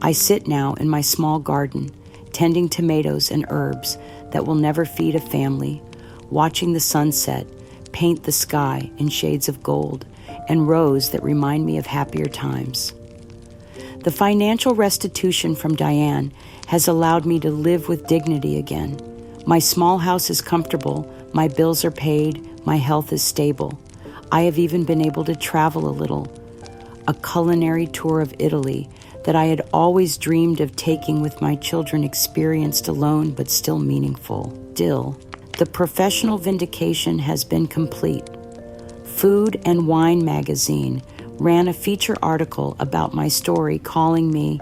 I sit now in my small garden, tending tomatoes and herbs that will never feed a family, watching the sunset paint the sky in shades of gold and rose that remind me of happier times. The financial restitution from Diane has allowed me to live with dignity again. My small house is comfortable, my bills are paid, my health is stable. I have even been able to travel a little. A culinary tour of Italy that I had always dreamed of taking with my children, experienced alone but still meaningful. Still, the professional vindication has been complete. Food and Wine magazine ran a feature article about my story, calling me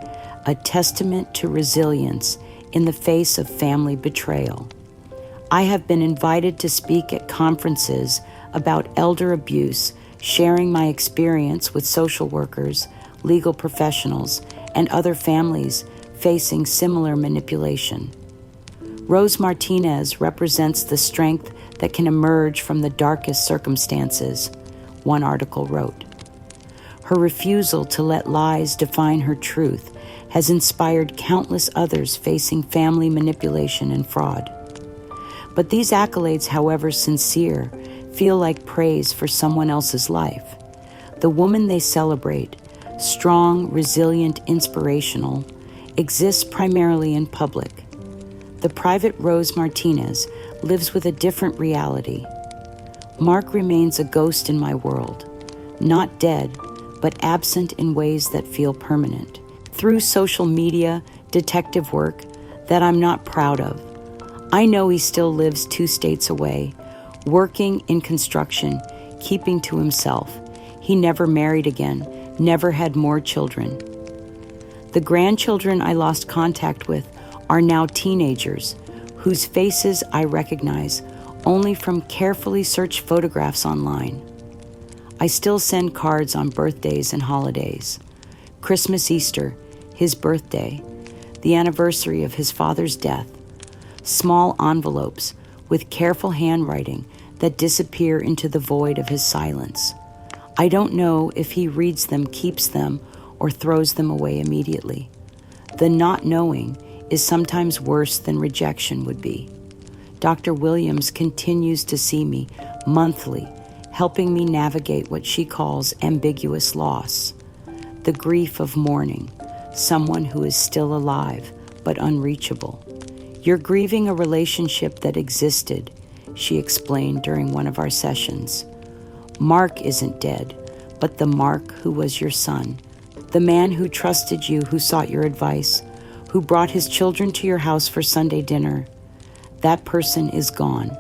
a testament to resilience in the face of family betrayal. I have been invited to speak at conferences about elder abuse, sharing my experience with social workers, legal professionals, and other families facing similar manipulation. Rose Martinez represents the strength that can emerge from the darkest circumstances, one article wrote. Her refusal to let lies define her truth has inspired countless others facing family manipulation and fraud. But these accolades, however sincere, feel like praise for someone else's life. The woman they celebrate, strong, resilient, inspirational, exists primarily in public. The private Rose Martinez lives with a different reality. Mark remains a ghost in my world, not dead, but absent in ways that feel permanent. Through social media, detective work that I'm not proud of, I know he still lives 2 states away, working in construction, keeping to himself. He never married again, never had more children. The grandchildren I lost contact with are now teenagers, whose faces I recognize only from carefully searched photographs online. I still send cards on birthdays and holidays. Christmas, Easter, his birthday, the anniversary of his father's death. Small envelopes with careful handwriting that disappear into the void of his silence. I don't know if he reads them, keeps them, or throws them away immediately. The not knowing is sometimes worse than rejection would be. Dr. Williams continues to see me monthly, helping me navigate what she calls ambiguous loss, the grief of mourning, someone who is still alive but unreachable. You're grieving a relationship that existed, she explained during one of our sessions. Mark isn't dead, but the Mark who was your son, the man who trusted you, who sought your advice, who brought his children to your house for Sunday dinner. That person is gone.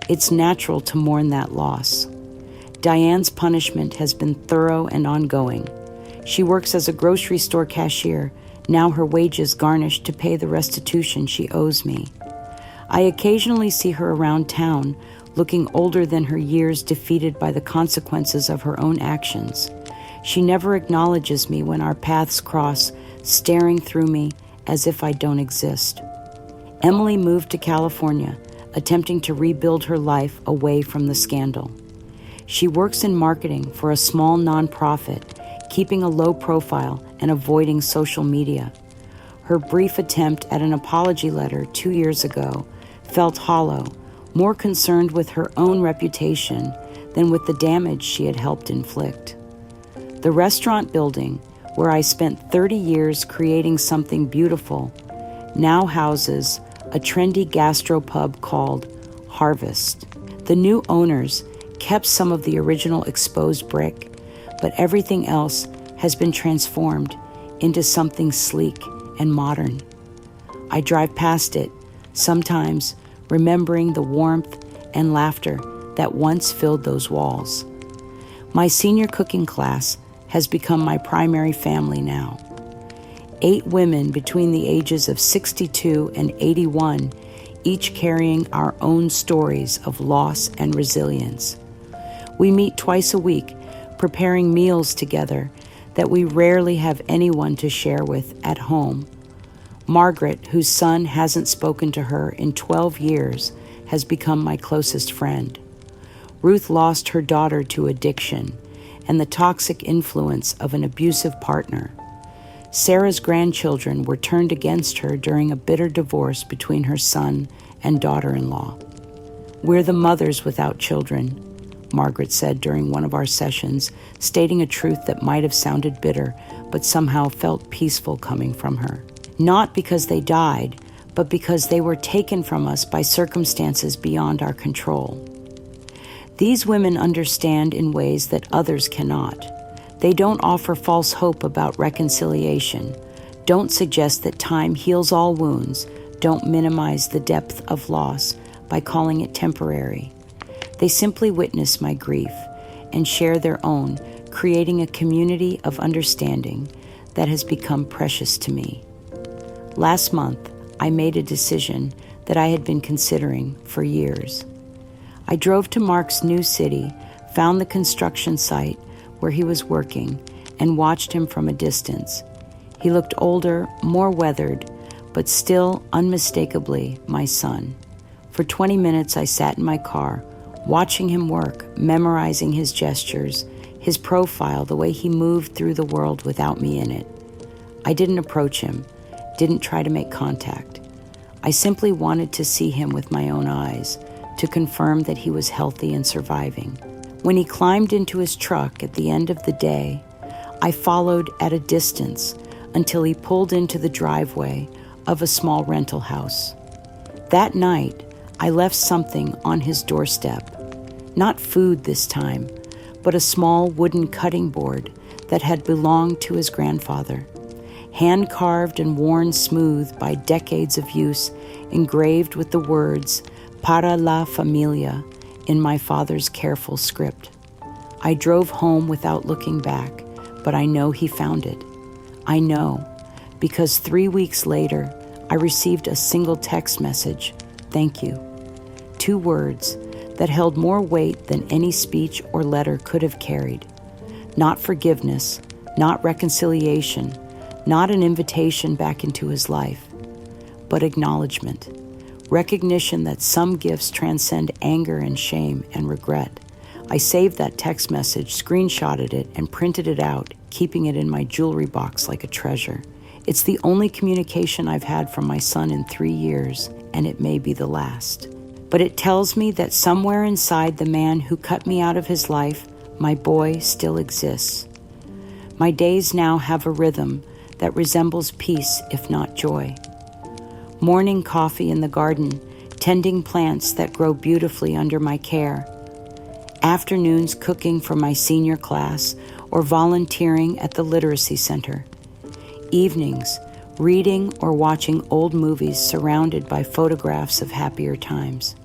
It's natural to mourn that loss. Diane's punishment has been thorough and ongoing. She works as a grocery store cashier, now her wages garnished to pay the restitution she owes me. I occasionally see her around town, looking older than her years, defeated by the consequences of her own actions. She never acknowledges me when our paths cross, staring through me as if I don't exist. Emily moved to California, attempting to rebuild her life away from the scandal. She works in marketing for a small nonprofit, keeping a low profile and avoiding social media. Her brief attempt at an apology letter 2 years ago felt hollow, more concerned with her own reputation than with the damage she had helped inflict. The restaurant building, where I spent 30 years creating something beautiful, now houses a trendy gastropub called Harvest. The new owners kept some of the original exposed brick, but everything else has been transformed into something sleek and modern. I drive past it, sometimes remembering the warmth and laughter that once filled those walls. My senior cooking class has become my primary family now. 8 women between the ages of 62 and 81, each carrying our own stories of loss and resilience. We meet twice a week, preparing meals together that we rarely have anyone to share with at home. Margaret, whose son hasn't spoken to her in 12 years, has become my closest friend. Ruth lost her daughter to addiction and the toxic influence of an abusive partner. Sarah's grandchildren were turned against her during a bitter divorce between her son and daughter-in-law. "We're the mothers without children," Margaret said during one of our sessions, stating a truth that might have sounded bitter, but somehow felt peaceful coming from her. Not because they died, but because they were taken from us by circumstances beyond our control. These women understand in ways that others cannot. They don't offer false hope about reconciliation, don't suggest that time heals all wounds, don't minimize the depth of loss by calling it temporary. They simply witness my grief and share their own, creating a community of understanding that has become precious to me. Last month, I made a decision that I had been considering for years. I drove to Mark's new city, found the construction site where he was working, and watched him from a distance. He looked older, more weathered, but still unmistakably my son. For 20 minutes I sat in my car, watching him work, memorizing his gestures, his profile, the way he moved through the world without me in it. I didn't approach him, didn't try to make contact. I simply wanted to see him with my own eyes, to confirm that he was healthy and surviving. When he climbed into his truck at the end of the day, I followed at a distance until he pulled into the driveway of a small rental house. That night, I left something on his doorstep. Not food this time, but a small wooden cutting board that had belonged to his grandfather. Hand-carved and worn smooth by decades of use, engraved with the words, "Para la familia," in my father's careful script. I drove home without looking back, but I know he found it. I know, because 3 weeks later, I received a single text message, "Thank you." 2 words that held more weight than any speech or letter could have carried. Not forgiveness, not reconciliation, not an invitation back into his life, but acknowledgement. Recognition that some gifts transcend anger and shame and regret. I saved that text message, screenshotted it, and printed it out, keeping it in my jewelry box like a treasure. It's the only communication I've had from my son in 3 years, and it may be the last. But it tells me that somewhere inside the man who cut me out of his life, my boy still exists. My days now have a rhythm that resembles peace, if not joy. Morning coffee in the garden, tending plants that grow beautifully under my care. Afternoons cooking for my senior class or volunteering at the literacy center. Evenings reading or watching old movies surrounded by photographs of happier times.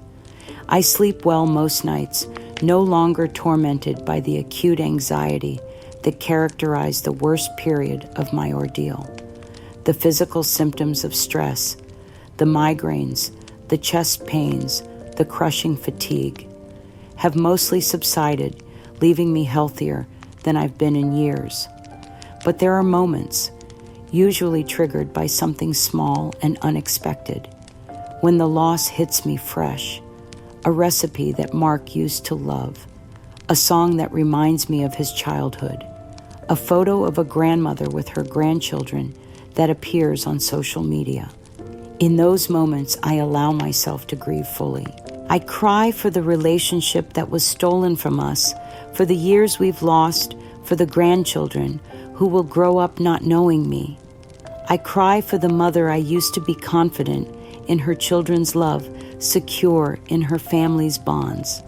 I sleep well most nights, no longer tormented by the acute anxiety that characterized the worst period of my ordeal. The physical symptoms of stress, the migraines, the chest pains, the crushing fatigue, have mostly subsided, leaving me healthier than I've been in years. But there are moments, usually triggered by something small and unexpected, when the loss hits me fresh, a recipe that Mark used to love, a song that reminds me of his childhood, a photo of a grandmother with her grandchildren that appears on social media. In those moments, I allow myself to grieve fully. I cry for the relationship that was stolen from us, for the years we've lost, for the grandchildren who will grow up not knowing me. I cry for the mother I used to be confident in her children's love, secure in her family's bonds.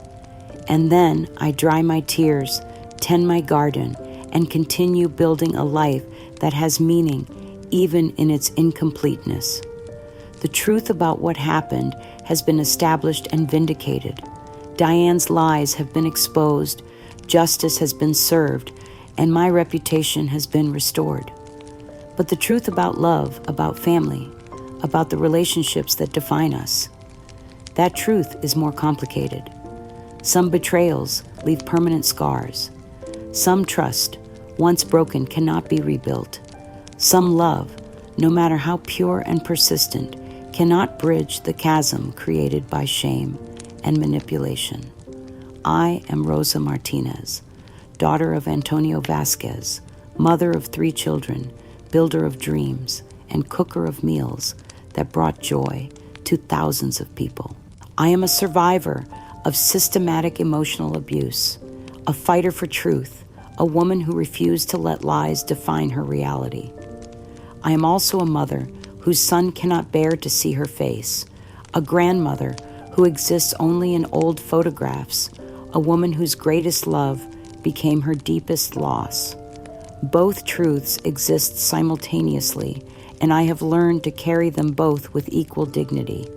And then I dry my tears, tend my garden, and continue building a life that has meaning, even in its incompleteness. The truth about what happened has been established and vindicated. Diane's lies have been exposed, justice has been served, and my reputation has been restored. but the truth about love, about family, about the relationships that define us. That truth is more complicated. Some betrayals leave permanent scars. Some trust, once broken, cannot be rebuilt. Some love, no matter how pure and persistent, cannot bridge the chasm created by shame and manipulation. I am Rosa Martinez, daughter of Antonio Vasquez, mother of 3 children, builder of dreams, and cooker of meals that brought joy to thousands of people. I am a survivor of systematic emotional abuse, a fighter for truth, a woman who refused to let lies define her reality. I am also a mother whose son cannot bear to see her face, a grandmother who exists only in old photographs, a woman whose greatest love became her deepest loss. Both truths exist simultaneously, and I have learned to carry them both with equal dignity.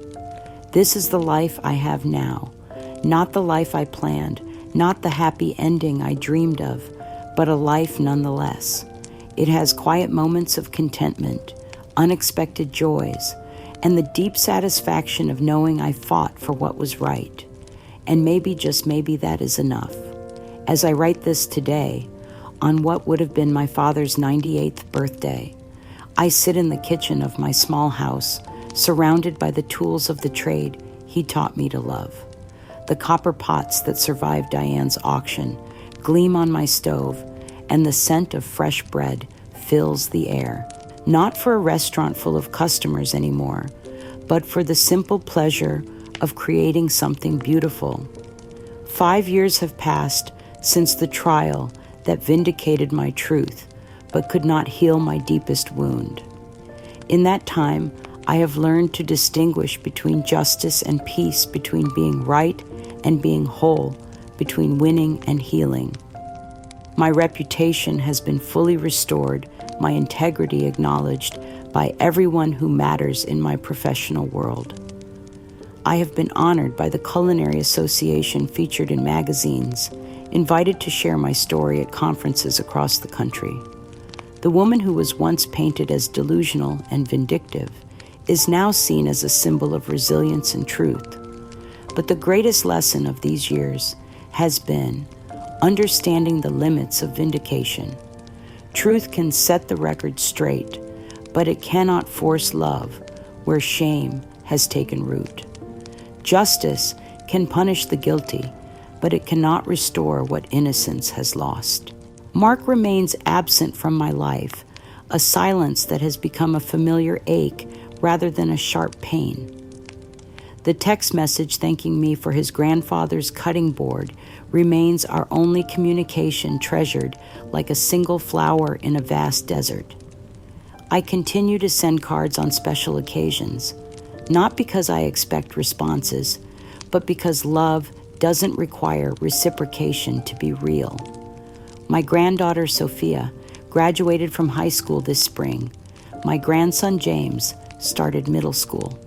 This is the life I have now, not the life I planned, not the happy ending I dreamed of, but a life nonetheless. It has quiet moments of contentment, unexpected joys, and the deep satisfaction of knowing I fought for what was right. And maybe, just maybe, that is enough. As I write this today, on what would have been my father's 98th birthday, I sit in the kitchen of my small house, surrounded by the tools of the trade he taught me to love. The copper pots that survived Diane's auction gleam on my stove, and the scent of fresh bread fills the air. Not for a restaurant full of customers anymore, but for the simple pleasure of creating something beautiful. 5 years have passed since the trial that vindicated my truth, but could not heal my deepest wound. In that time, I have learned to distinguish between justice and peace, between being right and being whole, between winning and healing. My reputation has been fully restored, my integrity acknowledged by everyone who matters in my professional world. I have been honored by the Culinary Association, featured in magazines, invited to share my story at conferences across the country. The woman who was once painted as delusional and vindictive is now seen as a symbol of resilience and truth. But the greatest lesson of these years has been understanding the limits of vindication. Truth can set the record straight, but it cannot force love where shame has taken root. Justice can punish the guilty, but it cannot restore what innocence has lost. Mark remains absent from my life, a silence that has become a familiar ache rather than a sharp pain. The text message thanking me for his grandfather's cutting board remains our only communication, treasured like a single flower in a vast desert. I continue to send cards on special occasions, not because I expect responses, but because love doesn't require reciprocation to be real. My granddaughter Sophia graduated from high school this spring. My grandson James started middle school.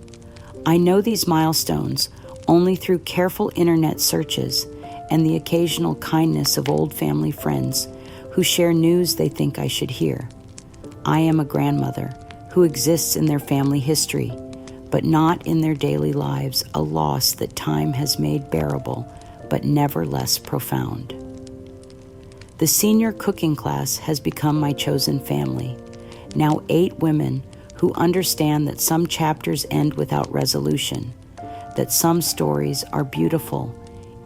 I know these milestones only through careful internet searches and the occasional kindness of old family friends who share news they think I should hear. I am a grandmother who exists in their family history, but not in their daily lives, a loss that time has made bearable, but never less profound. The senior cooking class has become my chosen family, now 8 women who understand that some chapters end without resolution, that some stories are beautiful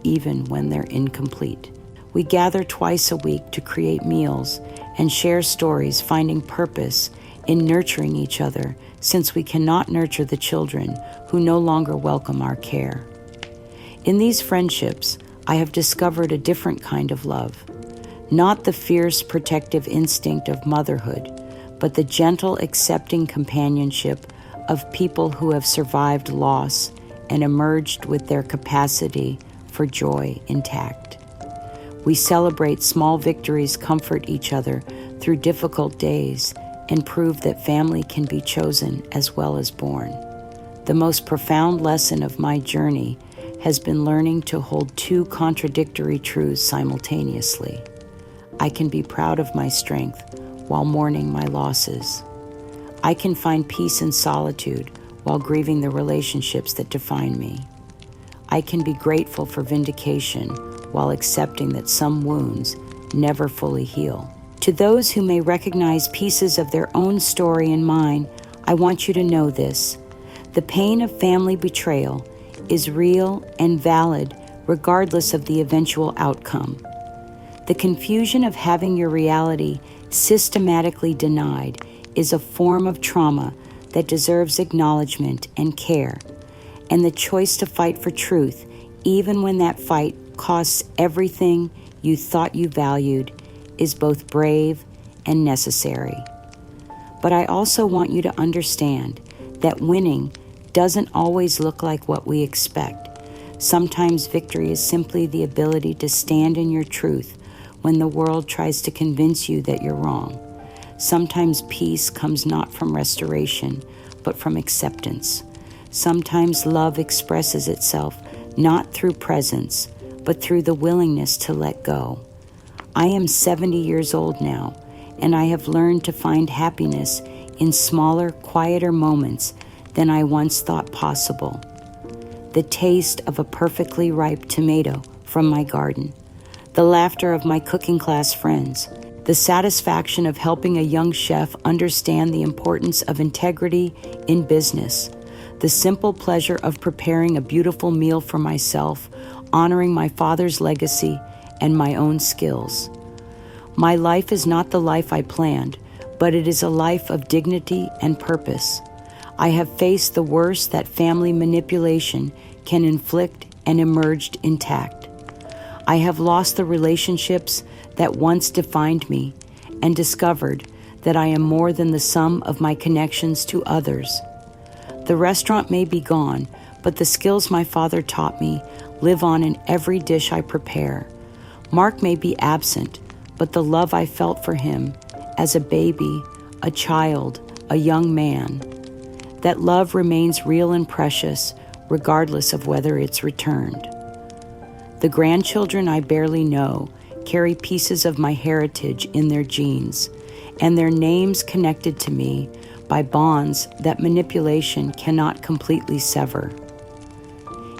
even when they're incomplete. We gather twice a week to create meals and share stories, finding purpose in nurturing each other, since we cannot nurture the children who no longer welcome our care. In these friendships, I have discovered a different kind of love, not the fierce protective instinct of motherhood, but the gentle, accepting companionship of people who have survived loss and emerged with their capacity for joy intact. We celebrate small victories, comfort each other through difficult days, and prove that family can be chosen as well as born. The most profound lesson of my journey has been learning to hold 2 contradictory truths simultaneously. I can be proud of my strength while mourning my losses. I can find peace in solitude while grieving the relationships that define me. I can be grateful for vindication while accepting that some wounds never fully heal. To those who may recognize pieces of their own story in mine, I want you to know this. The pain of family betrayal is real and valid regardless of the eventual outcome. The confusion of having your reality systematically denied is a form of trauma that deserves acknowledgement and care, and the choice to fight for truth, even when that fight costs everything you thought you valued, is both brave and necessary. But I also want you to understand that winning doesn't always look like what we expect. Sometimes victory is simply the ability to stand in your truth when the world tries to convince you that you're wrong. Sometimes peace comes not from restoration, but from acceptance. Sometimes love expresses itself not through presence, but through the willingness to let go. I am 70 years old now, and I have learned to find happiness in smaller, quieter moments than I once thought possible. The taste of a perfectly ripe tomato from my garden, the laughter of my cooking class friends, the satisfaction of helping a young chef understand the importance of integrity in business, the simple pleasure of preparing a beautiful meal for myself, honoring my father's legacy and my own skills. My life is not the life I planned, but it is a life of dignity and purpose. I have faced the worst that family manipulation can inflict and emerged intact. I have lost the relationships that once defined me and discovered that I am more than the sum of my connections to others. The restaurant may be gone, but the skills my father taught me live on in every dish I prepare. Mark may be absent, but the love I felt for him as a baby, a child, a young man, that love remains real and precious regardless of whether it's returned. The grandchildren I barely know carry pieces of my heritage in their genes, and their names connected to me by bonds that manipulation cannot completely sever.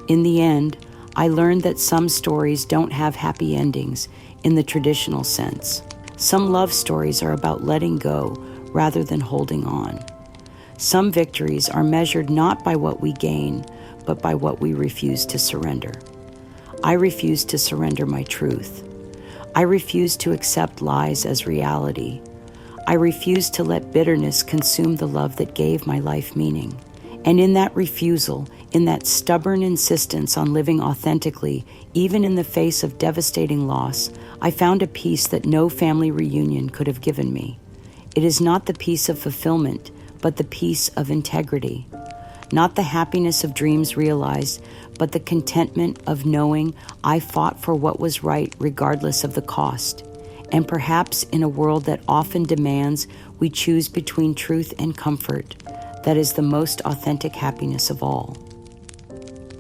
In the end, I learned that some stories don't have happy endings in the traditional sense. Some love stories are about letting go rather than holding on. Some victories are measured not by what we gain, but by what we refuse to surrender. I refuse to surrender my truth. I refuse to accept lies as reality. I refuse to let bitterness consume the love that gave my life meaning. And in that refusal, in that stubborn insistence on living authentically, even in the face of devastating loss, I found a peace that no family reunion could have given me. It is not the peace of fulfillment, but the peace of integrity. Not the happiness of dreams realized, but the contentment of knowing I fought for what was right regardless of the cost. And perhaps in a world that often demands we choose between truth and comfort, that is the most authentic happiness of all.